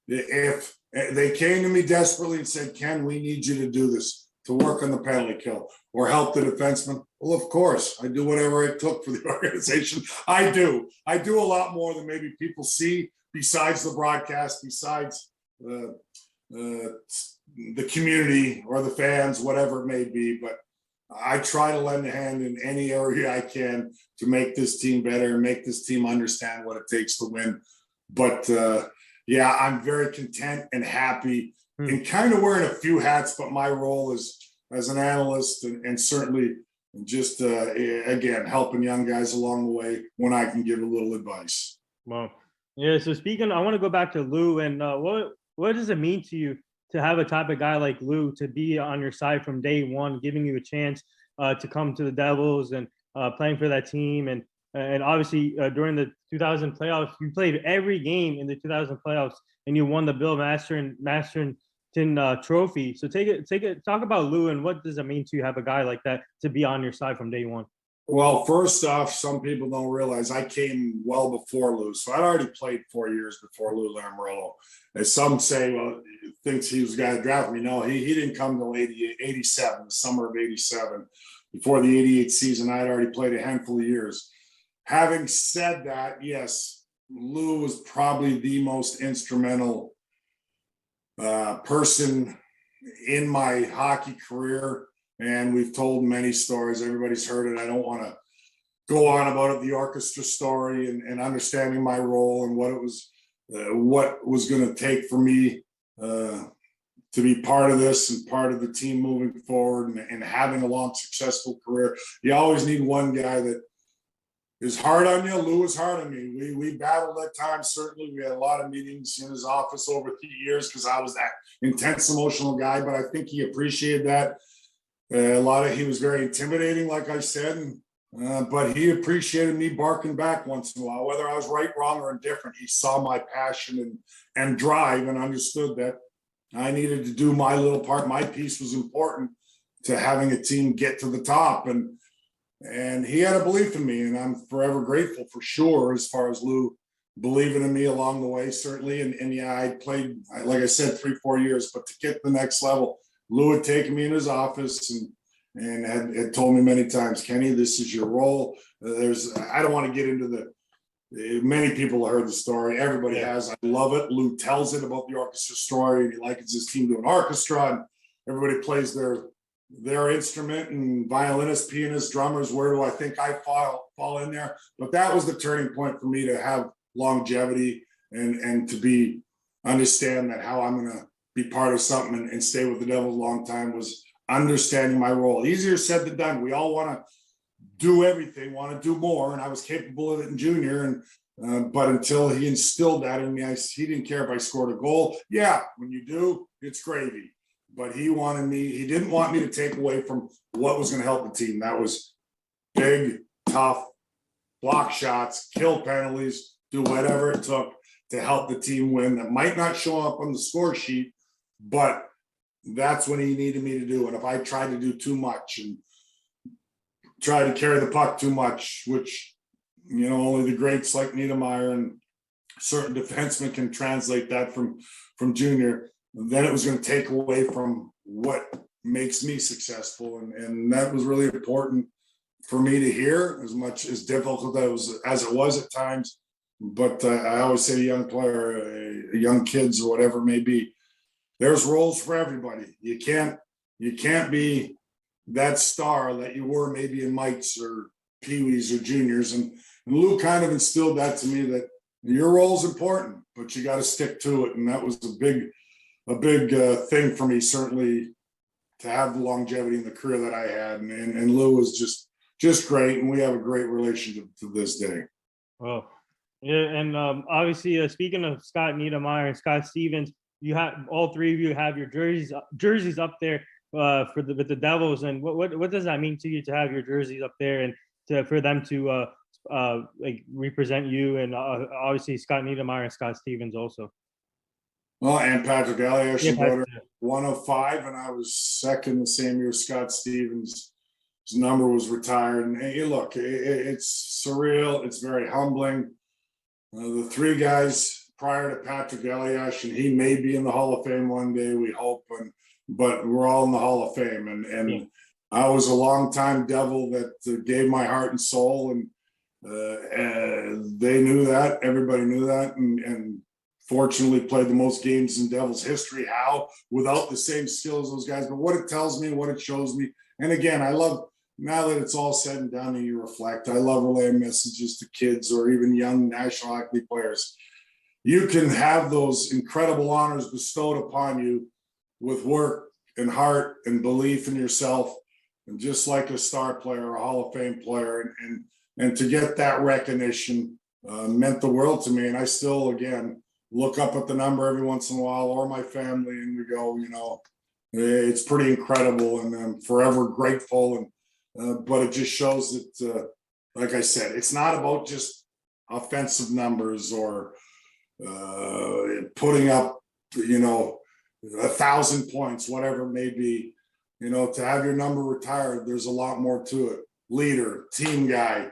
If they came to me desperately and said, Ken, we need you to do this, to work on the penalty kill or help the defenseman, well, of course, I do whatever it took for the organization. I do a lot more than maybe people see, besides the broadcast, besides the community or the fans, whatever it may be. But I try to lend a hand in any area I can to make this team better and make this team understand what it takes to win. But I'm very content and happy and kind of wearing a few hats, but my role is as an analyst and certainly just, again, helping young guys along the way when I can give a little advice. Well, yeah. So speaking, I want to go back to Lou, and what does it mean to you to have a type of guy like Lou to be on your side from day one, giving you a chance to come to the Devils and playing for that team? And obviously during the 2000 playoffs, you played every game in the 2000 playoffs and you won the Bill Masterton trophy. So talk about Lou, and what does it mean to have a guy like that to be on your side from day one? Well, first off, some people don't realize I came well before Lou. So I'd already played 4 years before Lou Lamoriello. As some say, well, thinks he was the guy that drafted me. No, he didn't come till 87, the summer of 87. Before the 88 season, I had already played a handful of years. Having said that, yes, Lou was probably the most instrumental person in my hockey career. And we've told many stories. Everybody's heard it. I don't want to go on about it. The orchestra story and understanding my role and what was going to take for me to be part of this and part of the team moving forward and having a long, successful career. You always need one guy that is hard on you. Lou was hard on me. We battled at times. Certainly, we had a lot of meetings in his office over 3 years because I was that intense, emotional guy. But I think he appreciated that. He was very intimidating, like I said, but he appreciated me barking back once in a while, whether I was right, wrong, or indifferent. He saw my passion and drive and understood that I needed to do my little part. My piece was important to having a team get to the top, and he had a belief in me, and I'm forever grateful for sure, as far as Lou believing in me along the way, certainly. And I played, like I said, 3-4 years, but to get to the next level, Lou had taken me in his office and had told me many times, Kenny, this is your role. I don't want to get into many people have heard the story. Everybody has. I love it. Lou tells it about the orchestra story, and he likens his team to an orchestra, and everybody plays their instrument, and violinists, pianists, drummers. Where do I think I fall in there? But that was the turning point for me to have longevity and to understand that how I'm going to be part of something and stay with the Devils a long time was understanding my role. Easier said than done. We all want to do everything, want to do more. And I was capable of it in junior. And But until he instilled that in me, he didn't care if I scored a goal. Yeah, when you do, it's gravy. But he didn't want me to take away from what was going to help the team. That was big, tough, block shots, kill penalties, do whatever it took to help the team win. That might not show up on the score sheet, but that's what he needed me to do. And if I tried to do too much and tried to carry the puck too much, which, only the greats like Niedermayer and certain defensemen can translate that from junior, then it was going to take away from what makes me successful. And that was really important for me to hear, as much as difficult as it was at times. But I always say to young player, young kids or whatever it may be, there's roles for everybody. You can't be that star that you were maybe in Mike's or Pee-wees or juniors. And Lou kind of instilled that to me, that your role is important, but you got to stick to it. And that was a big thing for me, certainly, to have the longevity in the career that I had. And Lou was just great. And we have a great relationship to this day. Oh, yeah. And obviously, speaking of Scott Niedermayer and Scott Stevens, you have, all three of you have your jerseys up there with the Devils. And what does that mean to you to have your jerseys up there and for them to represent you, and obviously Scott Niedermayer and Scott Stevens also? Well, and Patrick Elias brought her 105, and I was second the same year Scott Stevens. His number was retired. And hey, look, it's surreal. It's very humbling. The three guys prior to Patrick Elias, and he may be in the Hall of Fame one day, we hope, but we're all in the Hall of Fame. And I was a longtime Devil that gave my heart and soul, and they knew that. Everybody knew that, and fortunately played the most games in Devils history. How? Without the same skill as those guys. But what it tells me, what it shows me, and again, I love, now that it's all said and done and you reflect, I love relaying messages to kids or even young National Hockey League players. You can have those incredible honors bestowed upon you with work and heart and belief in yourself, and just like a star player or a Hall of Fame player, and to get that recognition meant the world to me. And I still, again, look up at the number every once in a while, or my family, and we go, it's pretty incredible, and I'm forever grateful. And but it just shows that, like I said, it's not about just offensive numbers or putting up, 1,000 points, whatever it may be. To have your number retired, there's a lot more to it. Leader, team guy,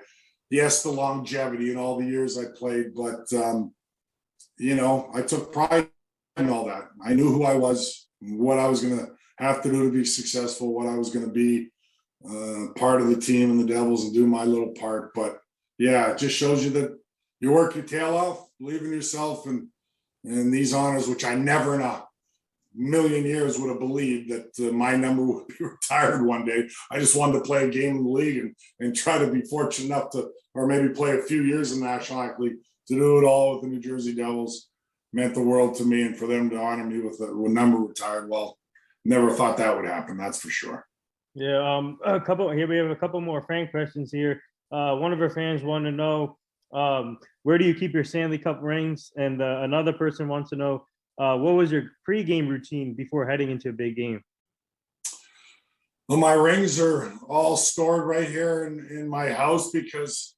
yes, the longevity in all the years I played, but I took pride in all that. I knew who I was, what I was going to have to do to be successful, what I was going to be part of the team and the Devils and do my little part. But yeah, it just shows you that you work your tail off, believe in yourself, and these honors, which I never in a million years would have believed that my number would be retired one day. I just wanted to play a game in the league and try to be fortunate enough to, or maybe play a few years in the National Hockey League. To do it all with the New Jersey Devils meant the world to me, and for them to honor me with a number retired, well, never thought that would happen. That's for sure. Yeah, we have a couple more fan questions here. One of our fans wanted to know, where do you keep your Stanley Cup rings? And another person wants to know, what was your pregame routine before heading into a big game? Well, my rings are all stored right here in my house because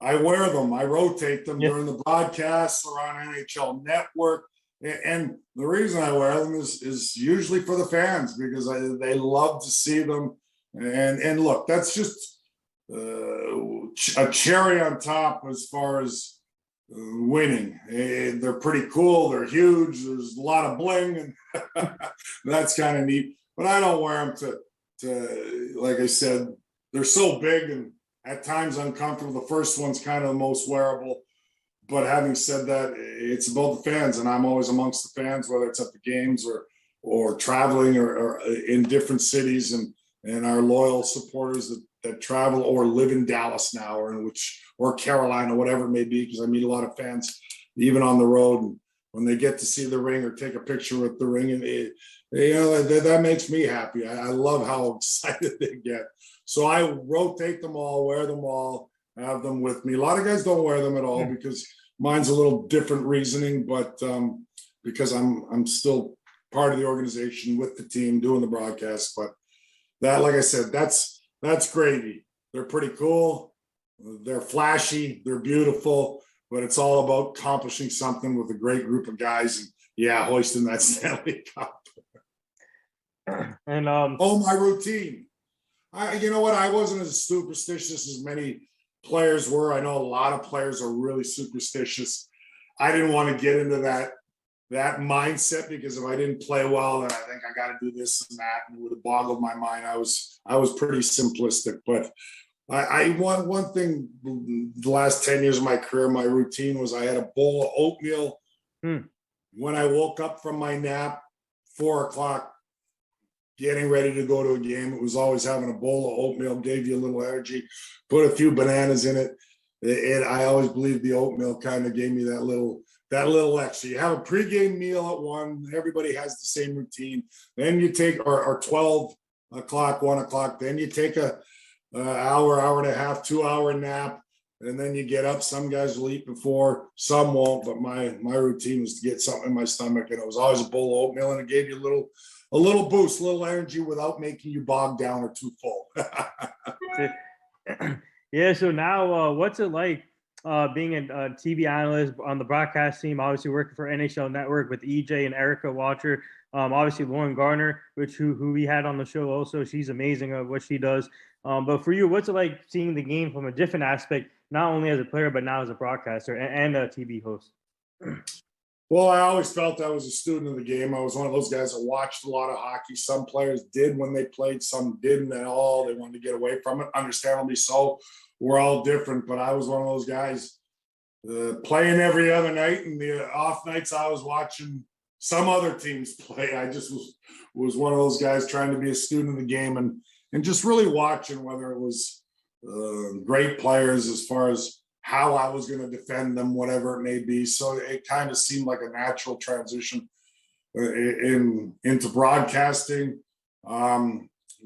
I wear them. I rotate them during the broadcasts or on NHL Network. And the reason I wear them is usually for the fans, because they love to see them. And look, that's just a cherry on top as far as winning. They're pretty cool. They're huge. There's a lot of bling, and that's kind of neat. But I don't wear them to, like I said, they're so big and at times uncomfortable. The first one's kind of the most wearable. But having said that, it's about the fans, and I'm always amongst the fans, whether it's at the games or traveling or in different cities, and our loyal supporters that travel or live in Dallas now or Carolina, whatever it may be, because I meet a lot of fans even on the road, and when they get to see the ring or take a picture with the ring, and that makes me happy. I love how excited they get. So I rotate them all, wear them all. have them with me. A lot of guys don't wear them at all because mine's a little different reasoning, but because I'm still part of the organization with the team doing the broadcast. But that, like I said, that's gravy. They're pretty cool. They're flashy. They're beautiful. But it's all about accomplishing something with a great group of guys and hoisting that Stanley Cup. And my routine. You know what? I wasn't as superstitious as many players were. I know a lot of players are really superstitious. I didn't want to get into that mindset because if I didn't play well, then I think I got to do this and that, and it would have boggled my mind. I was pretty simplistic, but one thing the last 10 years of my career, my routine was I had a bowl of oatmeal when I woke up from my nap, 4 o'clock, getting ready to go to a game. It was always having a bowl of oatmeal, gave you a little energy, put a few bananas in it. I always believed the oatmeal kind of gave me that little extra. You have a pregame meal at 1. Everybody has the same routine. Then you take, or 12 o'clock, 1 o'clock. Then you take a hour and a half, 2-hour nap, and then you get up. Some guys will eat before, some won't. But my routine was to get something in my stomach, and it was always a bowl of oatmeal, and it gave you a little boost, a little energy without making you bogged down or too full. Yeah. So now, what's it like being a TV analyst on the broadcast team? Obviously, working for NHL Network with EJ and Erica Watcher. Obviously, Lauren Garner, who we had on the show also. She's amazing at what she does. But for you, what's it like seeing the game from a different aspect, not only as a player, but now as a broadcaster and a TV host? Well, I always felt I was a student of the game. I was one of those guys that watched a lot of hockey. Some players did when they played, some didn't at all. They wanted to get away from it, understandably so. We're all different, but I was one of those guys playing every other night, and the off nights I was watching some other teams play. I just was one of those guys trying to be a student of the game and just really watching whether it was great players as far as how I was going to defend them, whatever it may be. So it kind of seemed like a natural transition into broadcasting.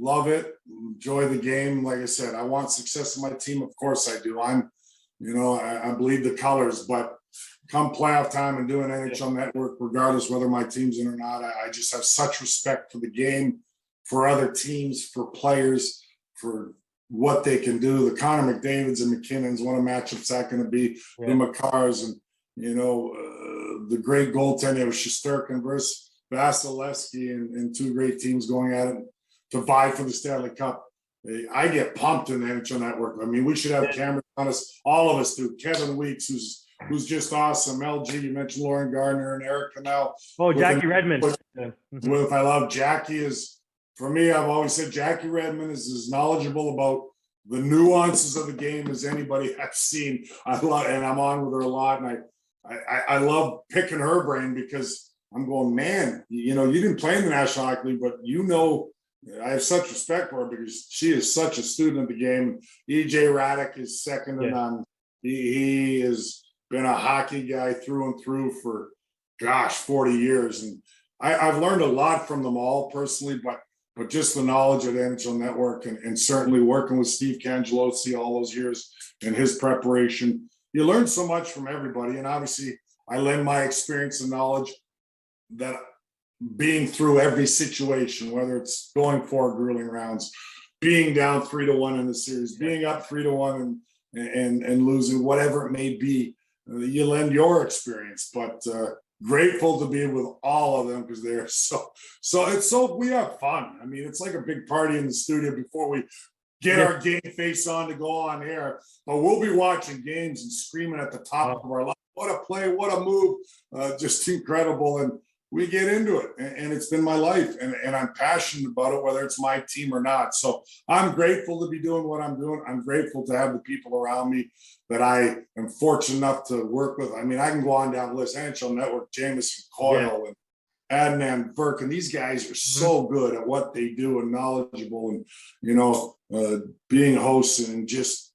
Love it. Enjoy the game. Like I said, I want success in my team. Of course I do. I bleed the colors, but come playoff time and doing NHL Network, regardless whether my team's in or not, I just have such respect for the game, for other teams, for players, for what they can do. The Connor McDavids and McKinnons, what a matchup's that going to be? The Makars and, the great goaltending of Shesterkin versus Vasilevsky and two great teams going at it to vie for the Stanley Cup. I get pumped in the NHL Network. I mean, we should have cameras on us. All of us do. Kevin Weeks, who's just awesome. LG, you mentioned Lauren Gardner and Erica now. Oh, Jackie Redmond. I love Jackie for me, I've always said Jackie Redmond is as knowledgeable about the nuances of the game as anybody I've seen. And I'm on with her a lot. And I love picking her brain because I'm going, man, you didn't play in the National Hockey League, but I have such respect for her because she is such a student of the game. EJ Raddick is second to none. He has been a hockey guy through and through for, 40 years. And I've learned a lot from them all personally, but just the knowledge of the NHL Network and certainly working with Steve Cangelosi all those years and his preparation. You learn so much from everybody. And obviously, I lend my experience and knowledge that being through every situation, whether it's going 4 grueling rounds, being down 3-1 in the series, being up 3-1 and losing, whatever it may be, you lend your experience. But grateful to be with all of them because they're we have fun. I mean, it's like a big party in the studio before we get our game face on to go on air, but we'll be watching games and screaming at the top of our lungs. What a play, what a move, just incredible. And we get into it, and it's been my life, and I'm passionate about it, whether it's my team or not. So I'm grateful to be doing what I'm doing. I'm grateful to have the people around me that I am fortunate enough to work with. I mean, I can go on down the list. NHL Network, Jameson Coyle and Adnan Burke, and these guys are so good at what they do and knowledgeable and, being hosts and just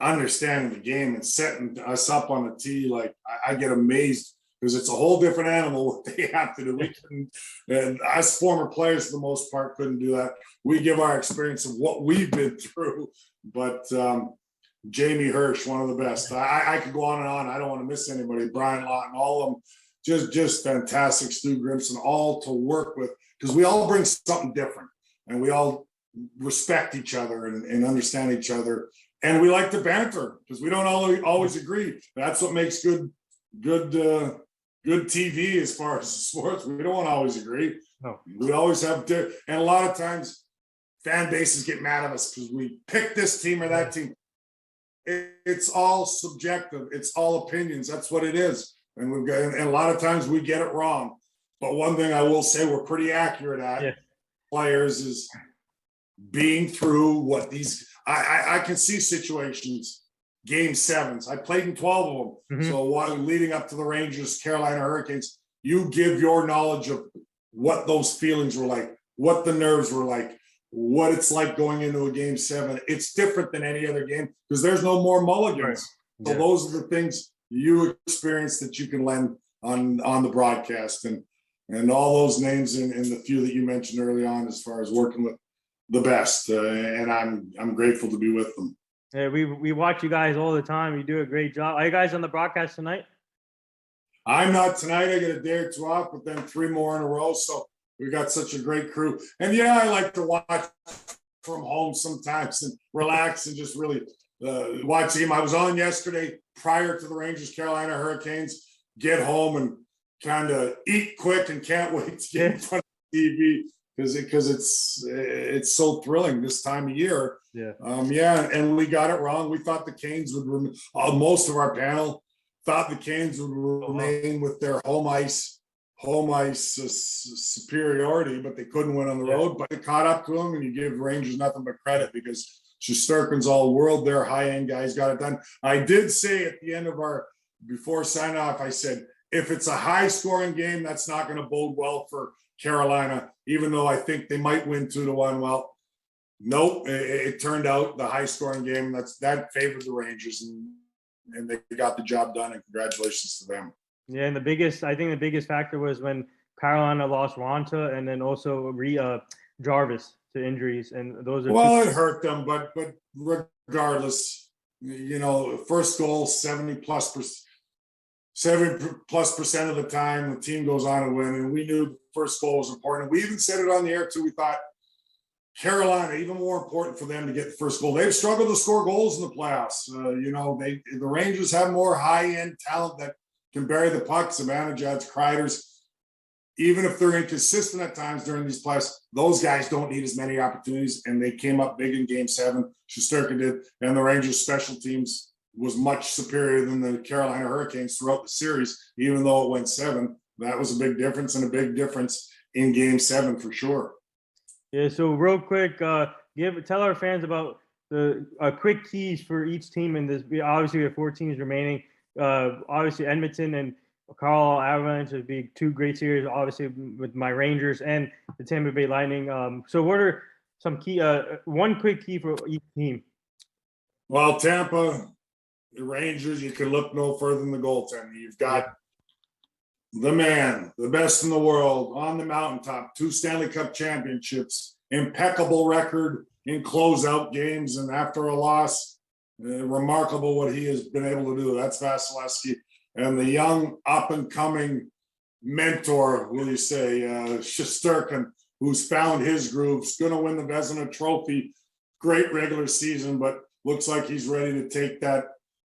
understanding the game and setting us up on the tee. Like I get amazed because it's a whole different animal what they have to do. We couldn't, and us former players for the most part couldn't do that. We give our experience of what we've been through, but Jamie Hirsch, one of the best. I could go on and on. I don't want to miss anybody. Brian Lawton, all of them, just fantastic. Stu Grimson, all to work with, because we all bring something different, and we all respect each other and understand each other, and we like to banter because we don't always agree. That's what makes good TV as far as sports. We don't always agree. No. We always have, and a lot of times fan bases get mad at us because we pick this team or that team. It's all subjective. It's all opinions. That's what it is. And a lot of times we get it wrong. But one thing I will say we're pretty accurate at, players, is being through what these. I can see situations, game sevens. I played in 12 of them. Mm-hmm. So leading up to the Rangers, Carolina Hurricanes, you give your knowledge of what those feelings were like, what the nerves were like, what it's like going into a game seven. It's different than any other game because there's no more mulligans. Right. So those are the things you experience that you can lend on the broadcast, and all those names in the few that you mentioned early on as far as working with the best. And I'm grateful to be with them. Yeah, we watch you guys all the time. You do a great job. Are you guys on the broadcast tonight? I'm not tonight. I get a day or two off, but then 3 more in a row. So we got such a great crew. And I like to watch from home sometimes and relax and just really watch the game. I was on yesterday prior to the Rangers Carolina Hurricanes. Get home and kind of eat quick and can't wait to get in front of the TV because it's so thrilling this time of year. Yeah. And we got it wrong. We thought the Canes would most of our panel thought the Canes would remain with their home ice superiority, but they couldn't win on the road. But it caught up to them, and you give Rangers nothing but credit because Shesterkin's all world. Their high-end guys got it done. I did say at the end of before sign off, I said, if it's a high-scoring game, that's not going to bode well for Carolina, even though I think they might win 2-1. Well, nope, it turned out the high-scoring game. That favored the Rangers, and they got the job done, and congratulations to them. Yeah, and I think the biggest factor was when Carolina lost Ronta and then also Jarvis to injuries, and those are it hurt them, but regardless, first goal 70+% of the time the team goes on to win, and we knew the first goal was important. We even said it on the air too. We thought Carolina, even more important for them to get the first goal. They've struggled to score goals in the playoffs. The Rangers have more high-end talent that can bury the puck. Zibanejad, Kreiders, even if they're inconsistent at times during these playoffs, those guys don't need as many opportunities, and they came up big in Game 7. Shesterkin did, and the Rangers' special teams was much superior than the Carolina Hurricanes throughout the series, even though it went 7. That was a big difference, and a big difference in Game 7 for sure. Yeah, so real quick, tell our fans about the quick keys for each team in this. Obviously, we have 4 teams remaining. Obviously, Edmonton and Carl Avalanche would be 2 great series, obviously, with my Rangers and the Tampa Bay Lightning. So what are some key, one quick key for each team? Well, Tampa, the Rangers, you can look no further than the goaltender. You've got the man, the best in the world, on the mountaintop, 2 Stanley Cup championships, impeccable record in closeout games, and after a loss, remarkable what he has been able to do. That's Vasilevsky. And the young up-and-coming mentor, will you say, Shesterkin, who's found his grooves, going to win the Vezina Trophy. Great regular season, but looks like he's ready to take that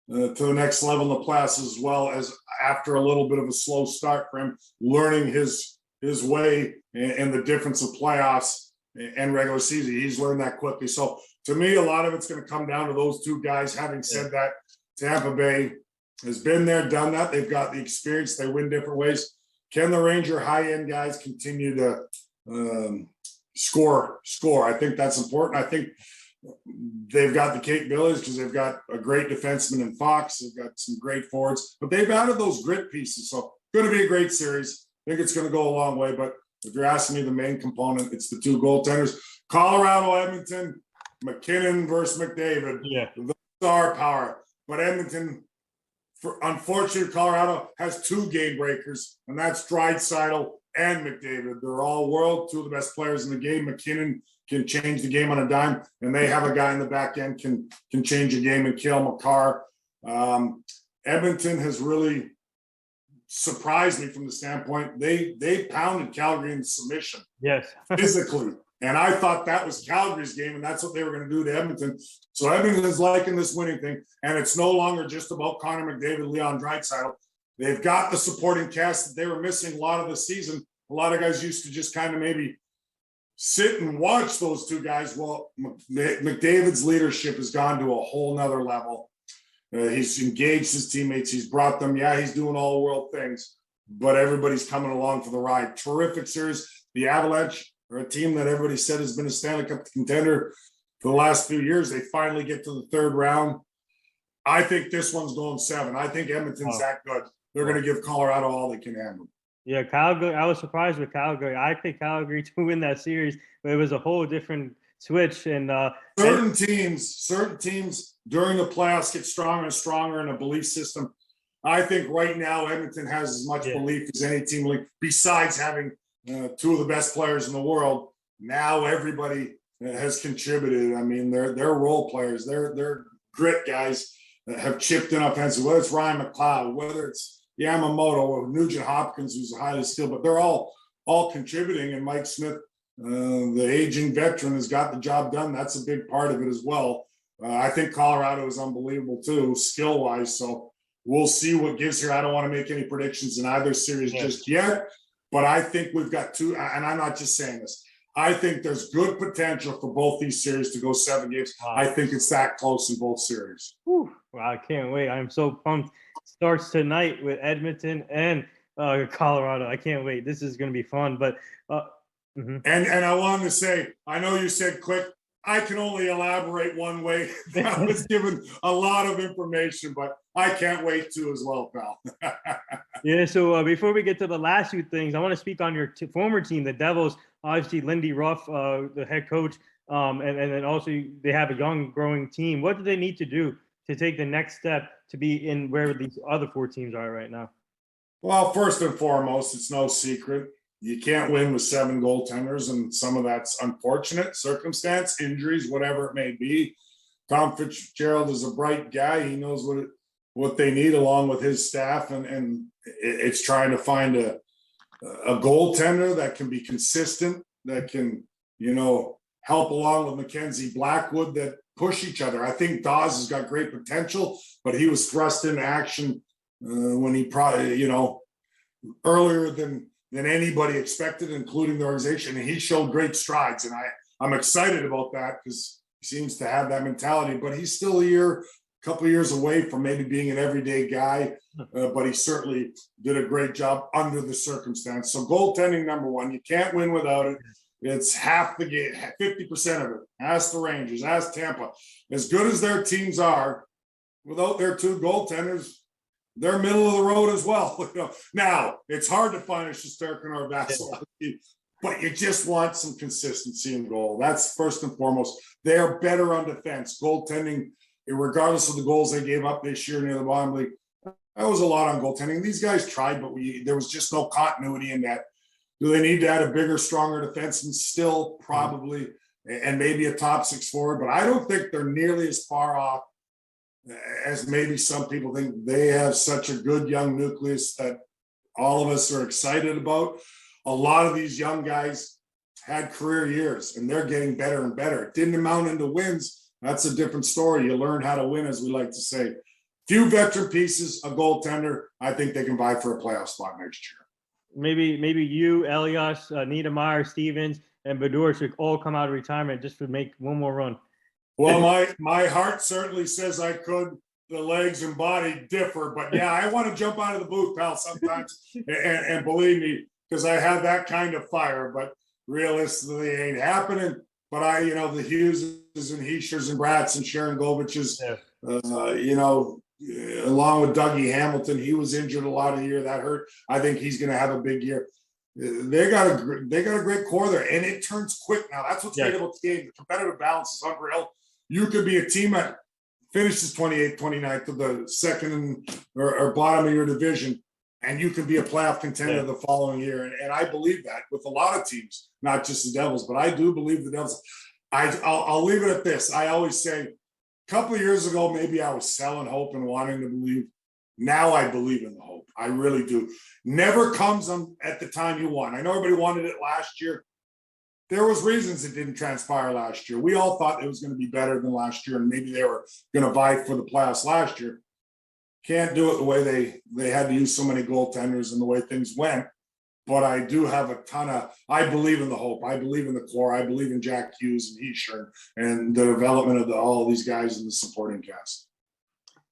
to the next level in the playoffs, as well as after a little bit of a slow start for him, learning his way and the difference of playoffs and regular season. He's learned that quickly. So to me, a lot of it's going to come down to those 2 guys. Having said that, Tampa Bay has been there, done that. They've got the experience. They win different ways. Can the Ranger high-end guys continue to score? I think that's important. I think they've got the capabilities because they've got a great defenseman in Fox. They've got some great forwards, but they've added those grit pieces. So going to be a great series. I think it's going to go a long way, but if you're asking me the main component, it's the 2 goaltenders. Colorado, Edmonton, McKinnon versus McDavid. Yeah. The star power. But Edmonton, unfortunately, Colorado has 2 game breakers, and that's Draisaitl and McDavid. They're all world, two of the best players in the game. McKinnon can change the game on a dime, and they have a guy in the back end can change a game, and Cale Makar. Edmonton has really surprised me from the standpoint they pounded Calgary in submission. Yes. Physically. And I thought that was Calgary's game, and that's what they were going to do to Edmonton. So Edmonton is liking this winning thing, and it's no longer just about Connor McDavid, Leon Draisaitl. They've got the supporting cast that they were missing a lot of the season. A lot of guys used to just kind of maybe sit and watch those two guys. Well, McDavid's leadership has gone to a whole nother level. He's engaged his teammates. He's brought them. Yeah, he's doing all world things, but everybody's coming along for the ride. Terrific series. The Avalanche are a team that everybody said has been a Stanley Cup contender for the last few years. They finally get to the third round. I think this one's going 7. I think Edmonton's that good. They're going to give Colorado all they can handle. Yeah, Calgary. I was surprised with Calgary. I picked Calgary to win that series, but it was a whole different switch. And certain teams during the playoffs get stronger and stronger in a belief system. I think right now Edmonton has as much belief as any team league, besides having two of the best players in the world. Now everybody has contributed. I mean, they're role players. They're grit guys that have chipped in offensively, whether it's Ryan McLeod, whether it's Yamamoto or Nugent Hopkins, who's highly skilled, but they're all contributing. And Mike Smith, the aging veteran, has got the job done. That's a big part of it as well. I think Colorado is unbelievable too, skill-wise. So we'll see what gives here. I don't want to make any predictions in either series just yet, but I think we've got two, and I'm not just saying this. I think there's good potential for both these series to go 7 games. Wow. I think it's that close in both series. Whew. Wow, I can't wait. I'm so pumped. Starts tonight with Edmonton and Colorado. I can't wait. This is going to be fun. But and I wanted to say, I know you said quick. I can only elaborate one way. I was given a lot of information, but I can't wait to as well, pal. Yeah, so before we get to the last few things, I want to speak on your former team, the Devils. Obviously, Lindy Ruff, the head coach, and then also they have a young, growing team. What do they need to do to take the next step to be in where these other 4 teams are right now? Well, first and foremost, it's no secret. You can't win with 7 goaltenders, and some of that's unfortunate circumstance, injuries, whatever it may be. Tom Fitzgerald is a bright guy. He knows what they need along with his staff, and it's trying to find a goaltender that can be consistent, that can, help along with Mackenzie Blackwood, that push each other. I think Dawes has got great potential, but he was thrust into action when he probably, earlier than anybody expected, including the organization. And he showed great strides. And I'm excited about that because he seems to have that mentality, but he's still a couple of years away from maybe being an everyday guy. But he certainly did a great job under the circumstance. So goaltending, number one, you can't win without it. It's half the game, 50% of it. Ask the Rangers, ask Tampa. As good as their teams are, without their 2 goaltenders, they're middle of the road as well. Now, it's hard to find a Shesterkin or a Vasilevsky, but you just want some consistency in goal. That's first and foremost. They're better on defense. Goaltending, regardless of the goals they gave up this year near the bottom league, that was a lot on goaltending. These guys tried, but there was just no continuity in that. Do they need to add a bigger, stronger defenseman? Still, probably, and maybe a top 6 forward, but I don't think they're nearly as far off as maybe some people think. They have such a good young nucleus that all of us are excited about. A lot of these young guys had career years, and they're getting better and better. It didn't amount into wins. That's a different story. You learn how to win, as we like to say. Few veteran pieces, a goaltender. I think they can vie for a playoff spot next year. Maybe you, Elias, Niedermayer, Stevens, and Bedore should all come out of retirement just to make one more run. Well, my heart certainly says I could. The legs and body differ, but yeah, I want to jump out of the booth, pal, sometimes. and believe me, because I have that kind of fire, but realistically it ain't happening. But the Hugheses and Heischers and Bratz and Sharon Goviches, along with Dougie Hamilton, he was injured a lot of the year. That hurt. I think he's going to have a big year. They got a great core there, and it turns quick now. That's what's great about the game. The competitive balance is unreal. You could be a team that finishes 28th, 29th of the second or bottom of your division, and you can be a playoff contender the following year. And I believe that with a lot of teams, not just the Devils, but I do believe the Devils. I'll leave it at this. I always say, a couple of years ago, maybe I was selling hope and wanting to believe. Now I believe in the hope. I really do. Never comes at the time you want. I know everybody wanted it last year. There was reasons it didn't transpire last year. We all thought it was going to be better than last year, and maybe they were going to vie for the playoffs last year. Can't do it the way they had to use so many goaltenders and the way things went. But I do have I believe in the hope. I believe in the core. I believe in Jack Hughes and Heischer and the development of all these guys in the supporting cast.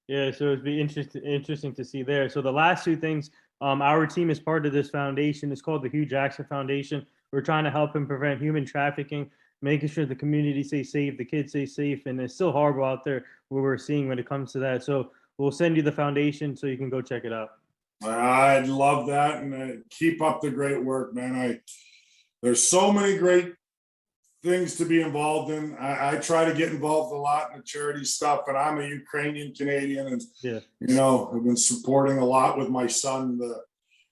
Yeah, so it'd be interesting to see there. So the last two things, our team is part of this foundation. It's called the Hugh Jackson Foundation. We're trying to help him prevent human trafficking, making sure the community stays safe, the kids stay safe, and it's still horrible out there what we're seeing when it comes to that. So we'll send you the foundation so you can go check it out. I'd love that, and keep up the great work, man. There's so many great things to be involved in. I try to get involved a lot in the charity stuff, and I'm a Ukrainian Canadian, and I've been supporting a lot with my son.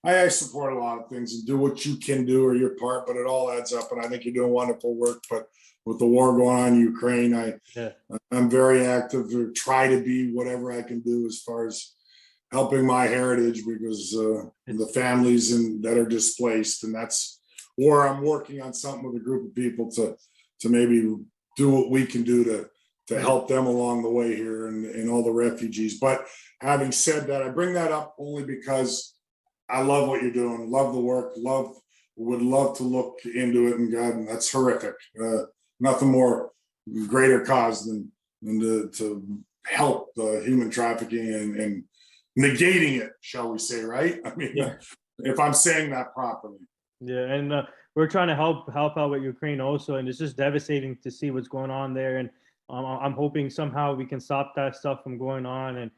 I support a lot of things and do what you can do or your part, but it all adds up, and I think you're doing wonderful work. But with the war going on in Ukraine, I'm very active to try to be whatever I can do as far as helping my heritage, because the families that are displaced, and that's where I'm working on something with a group of people to maybe do what we can do to help them along the way here and all the refugees. But having said that, I bring that up only because I love what you're doing, love the work, would love to look into it, and God, that's horrific. Nothing more greater cause than to help human trafficking and negating it, shall we say, right? I mean, if I'm saying that properly. Yeah, and we're trying to help out with Ukraine also, and it's just devastating to see what's going on there. And I'm hoping somehow we can stop that stuff from going on. And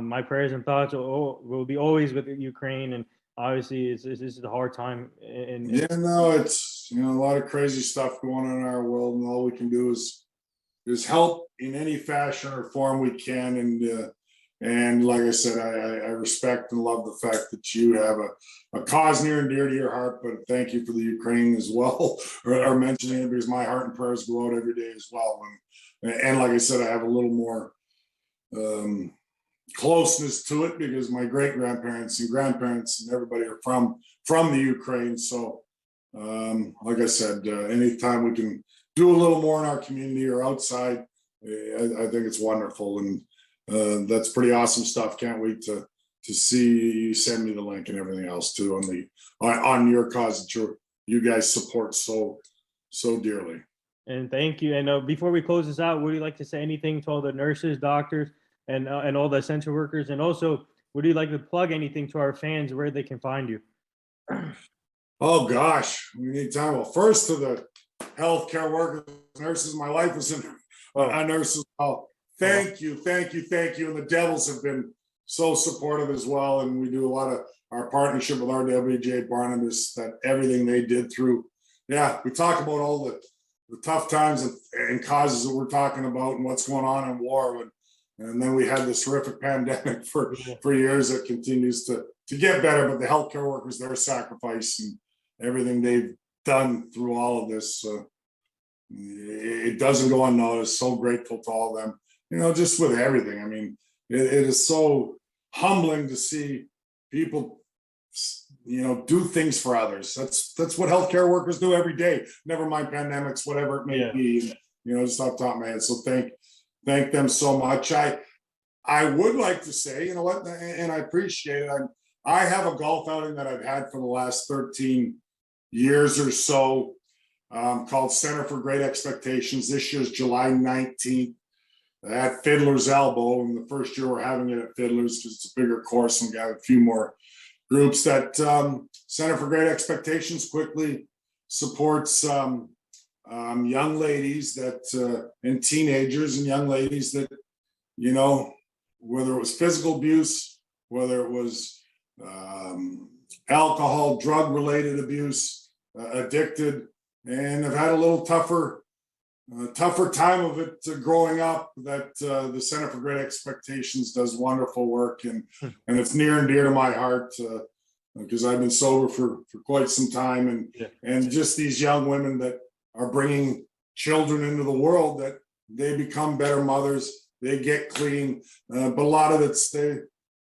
my prayers and thoughts will be always with Ukraine. And obviously, this is a hard time. It's a lot of crazy stuff going on in our world, and all we can do is help in any fashion or form we can. And like I said, I respect and love the fact that you have a cause near and dear to your heart, but thank you for the Ukraine as well, or mentioning it, because my heart and prayers go out every day as well. And like I said, I have a little more closeness to it because my great-grandparents and grandparents and everybody are from the Ukraine. So like I said, anytime we can do a little more in our community or outside, I think it's wonderful. And that's pretty awesome stuff. Can't wait to see you send me the link and everything else too on your cause that you guys support so dearly. And thank you. And before we close this out, would you like to say anything to all the nurses, doctors, and all the essential workers? And also, would you like to plug anything to our fans where they can find you? Oh gosh, we need time. Well, first to the healthcare workers, nurses. My life is a nurse as well. Thank you. And the Devils have been so supportive as well. And we do a lot of our partnership with RWJ Barnabas, that everything they did through. Yeah, we talk about all the tough times and causes that we're talking about and what's going on in war. And then we had this horrific pandemic for years that continues to get better. But the healthcare workers, their sacrifice and everything they've done through all of this, it doesn't go unnoticed. So grateful to all of them. Just with everything. I mean, it is so humbling to see people, do things for others. That's what healthcare workers do every day. Never mind pandemics, whatever it may be. Just off the top of my head. So thank them so much. I would like to say, and I appreciate it. I have a golf outing that I've had for the last 13 years or so, called Center for Great Expectations. This year's July 19th. At Fiddler's Elbow, and the first year we're having it at Fiddler's because it's a bigger course, and we got a few more groups. That Center for Great Expectations quickly supports young ladies and teenagers and young ladies that, whether it was physical abuse, whether it was alcohol, drug-related abuse, addicted, and have had a little tougher time of it growing up, that the Center for Great Expectations does wonderful work, and it's near and dear to my heart. because I've been sober for quite some time, and just these young women that are bringing children into the world, that they become better mothers, they get clean, but a lot of it's they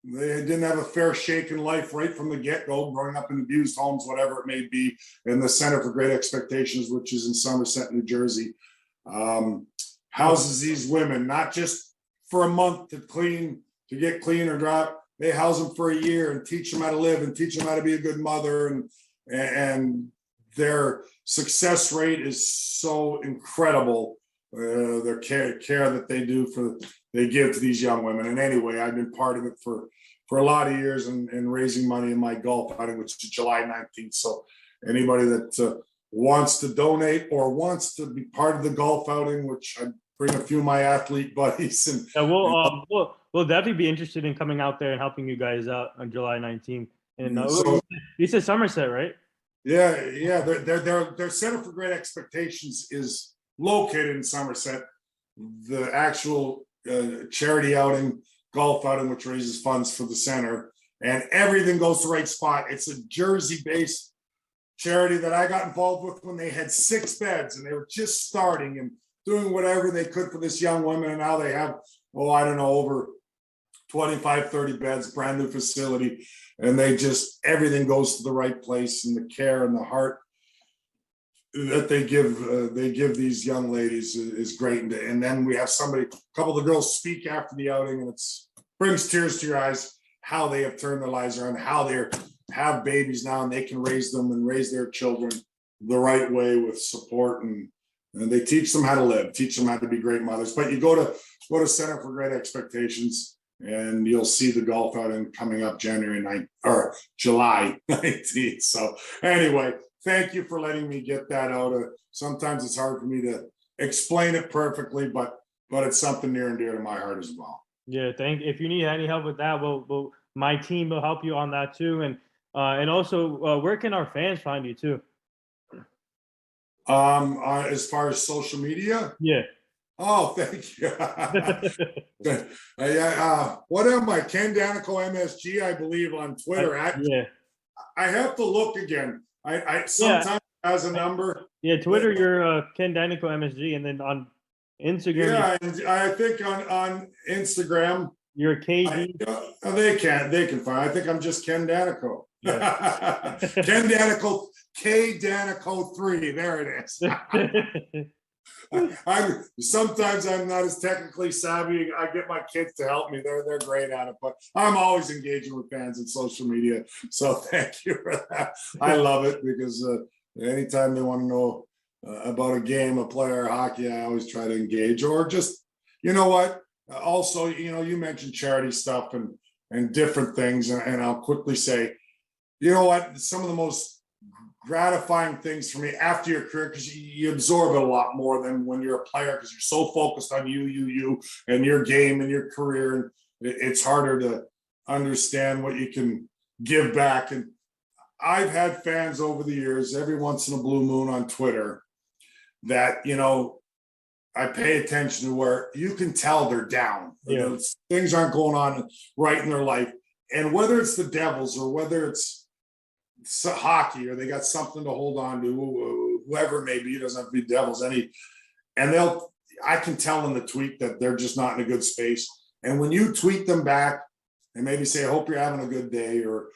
didn't have a fair shake in life right from the get-go, growing up in abused homes, whatever it may be. And the Center for Great Expectations, which is in Somerset, New Jersey, houses these women, not just for a month to get clean or drop. They house them for a year and teach them how to live and teach them how to be a good mother. And their success rate is so incredible. Their care that they give to these young women. And anyway, I've been part of it for a lot of years and raising money in my golf outing, which is July 19th. So anybody that wants to donate or wants to be part of the golf outing, which I bring a few of my athlete buddies, and we'll definitely be interested in coming out there and helping you guys out on July 19th. And so, you said Somerset, right? Yeah. Their Center for Great Expectations is located in Somerset. The actual charity outing, golf outing, which raises funds for the center, and everything goes to the right spot. It's a Jersey-based charity that I got involved with when they had 6 beds and they were just starting and doing whatever they could for this young woman. And now they have, over 25, 30 beds, brand new facility. And everything goes to the right place, and the care and the heart that they give these young ladies is great. And then we have a couple of the girls speak after the outing, and it brings tears to your eyes how they have turned their lives around, how they have babies now and they can raise them and raise their children the right way with support, and they teach them how to live, teach them how to be great mothers. But you go to Center for Great Expectations, and you'll see the golf outing coming up July 19th. So anyway, thank you for letting me get that out. Sometimes it's hard for me to explain it perfectly, but it's something near and dear to my heart as well. Yeah, if you need any help with that, my team will help you on that too. And also, where can our fans find you too? As far as social media? Yeah. Oh, thank you. What am I? Ken Dayenko MSG, I believe, on Twitter. I have to look again. I sometimes has a number. Yeah, Twitter, you're Ken Dayenko MSG, and then on Instagram. Yeah, and I think on Instagram, you're KD. They can find. I think I'm just Ken Dayenko. Yeah. Ken Dayenko, K Dayenko 3. There it is. Sometimes I'm not as technically savvy. I get my kids to help me. They're great at it, but I'm always engaging with fans in social media. So thank you for that. I love it because anytime they want to know about a game, a player, hockey, I always try to engage. Or just, you know what? Also, you mentioned charity stuff and different things, and I'll quickly say, you know what? Some of the most gratifying things for me after your career, because you absorb it a lot more than when you're a player, because you're so focused on you and your game and your career, and it's harder to understand what you can give back. And I've had fans over the years, every once in a blue moon on Twitter, that I pay attention to, where you can tell they're down. Yeah. Things aren't going on right in their life, and whether it's the Devils or whether it's hockey, or they got something to hold on to, whoever it may be, it doesn't have to be Devils, I can tell in the tweet that they're just not in a good space. And when you tweet them back and maybe say, I hope you're having a good day, or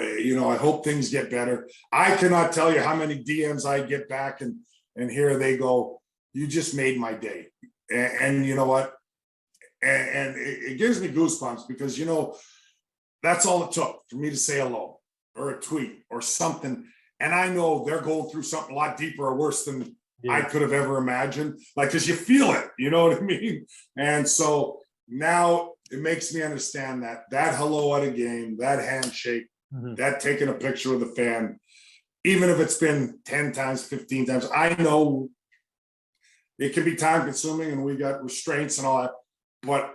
I hope things get better, I cannot tell you how many DMs I get back, and here they go, you just made my day. And you know what? And it gives me goosebumps, because that's all it took for me to say hello, or a tweet or something. And I know they're going through something a lot deeper or worse than I could have ever imagined. Because you feel it, you know what I mean? And so now it makes me understand that hello at a game, that handshake, that taking a picture with a fan, even if it's been 10 times, 15 times, I know it can be time consuming and we got restraints and all that, but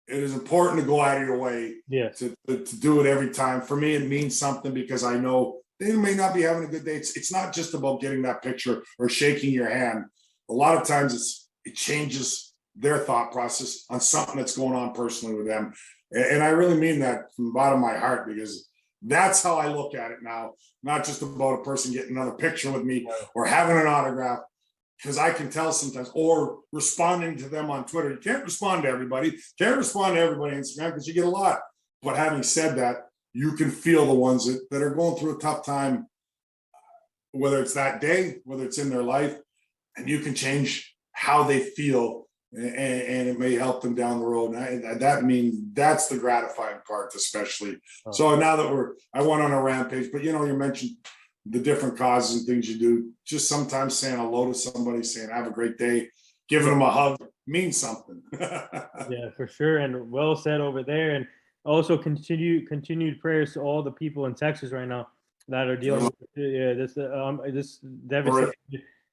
it is important to go out of your way to do it every time. For me, it means something, because I know they may not be having a good day. It's not just about getting that picture or shaking your hand. A lot of times it changes their thought process on something that's going on personally with them. And I really mean that from the bottom of my heart, because That's how I look at it now. Not just about a person getting another picture with me or having an autograph, because I can tell sometimes, or responding to them on Twitter. You can't respond to everybody. Can't respond to everybody on Instagram because you get a lot. But having said that, you can feel the ones that are going through a tough time, whether it's that day, whether it's in their life, and you can change how they feel, and it may help them down the road. And that's the gratifying part, especially. So now that I went on a rampage, but you mentioned the different causes and things you do. Just sometimes saying hello to somebody, saying have a great day, giving them a hug means something. Yeah, for sure. And well said over there. And also continued prayers to all the people in Texas right now that are dealing with this devastation.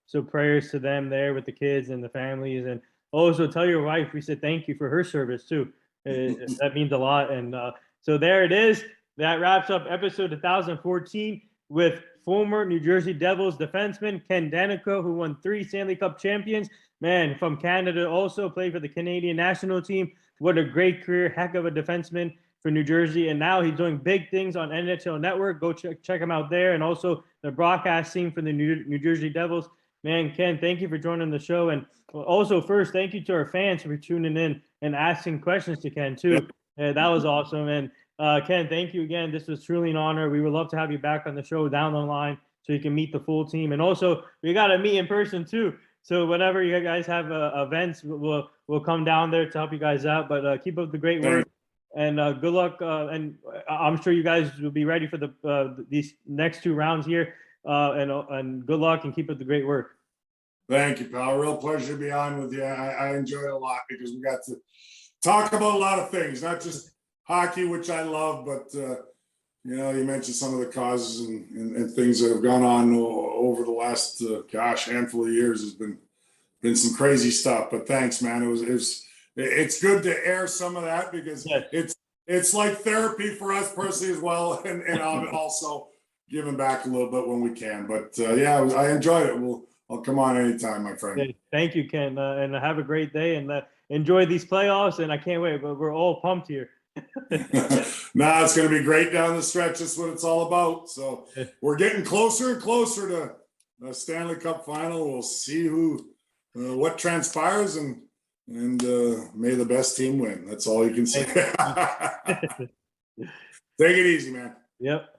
So prayers to them there with the kids and the families. And also tell your wife we said thank you for her service too. That means a lot. And so there it is. That wraps up episode 1014 with former New Jersey Devils defenseman Ken Dayenko, who won 3 Stanley Cup champions. Man, from Canada, also played for the Canadian national team. What a great career, heck of a defenseman for New Jersey. And now he's doing big things on NHL Network. Go check him out there. And also the broadcast team for the New Jersey Devils. Man, Ken, thank you for joining the show. And also, first, thank you to our fans for tuning in and asking questions to Ken, too. That was awesome. And Ken, thank you again. This was truly an honor. We would love to have you back on the show down the line so you can meet the full team. And also, we got to meet in person, too. So whenever you guys have events, we'll come down there to help you guys out. But keep up the great work. And good luck. And I'm sure you guys will be ready for these next 2 rounds here. And good luck and keep up the great work. Thank you, pal. Real pleasure to be on with you. I enjoyed it a lot because we got to talk about a lot of things, not just hockey, which I love, but you mentioned some of the causes and things that have gone on over the last handful of years. Has been some crazy stuff. But thanks, man. It's good to air some of that because it's like therapy for us personally as well, and also giving back a little bit when we can. But I enjoyed it. I'll come on anytime, my friend. Yeah, thank you, Ken, and have a great day and enjoy these playoffs. And I can't wait. But we're all pumped here. It's going to be great down the stretch. That's what it's all about. So we're getting closer and closer to the Stanley Cup final. We'll see what transpires, and may the best team win. That's all you can say. Take it easy, man. Yep.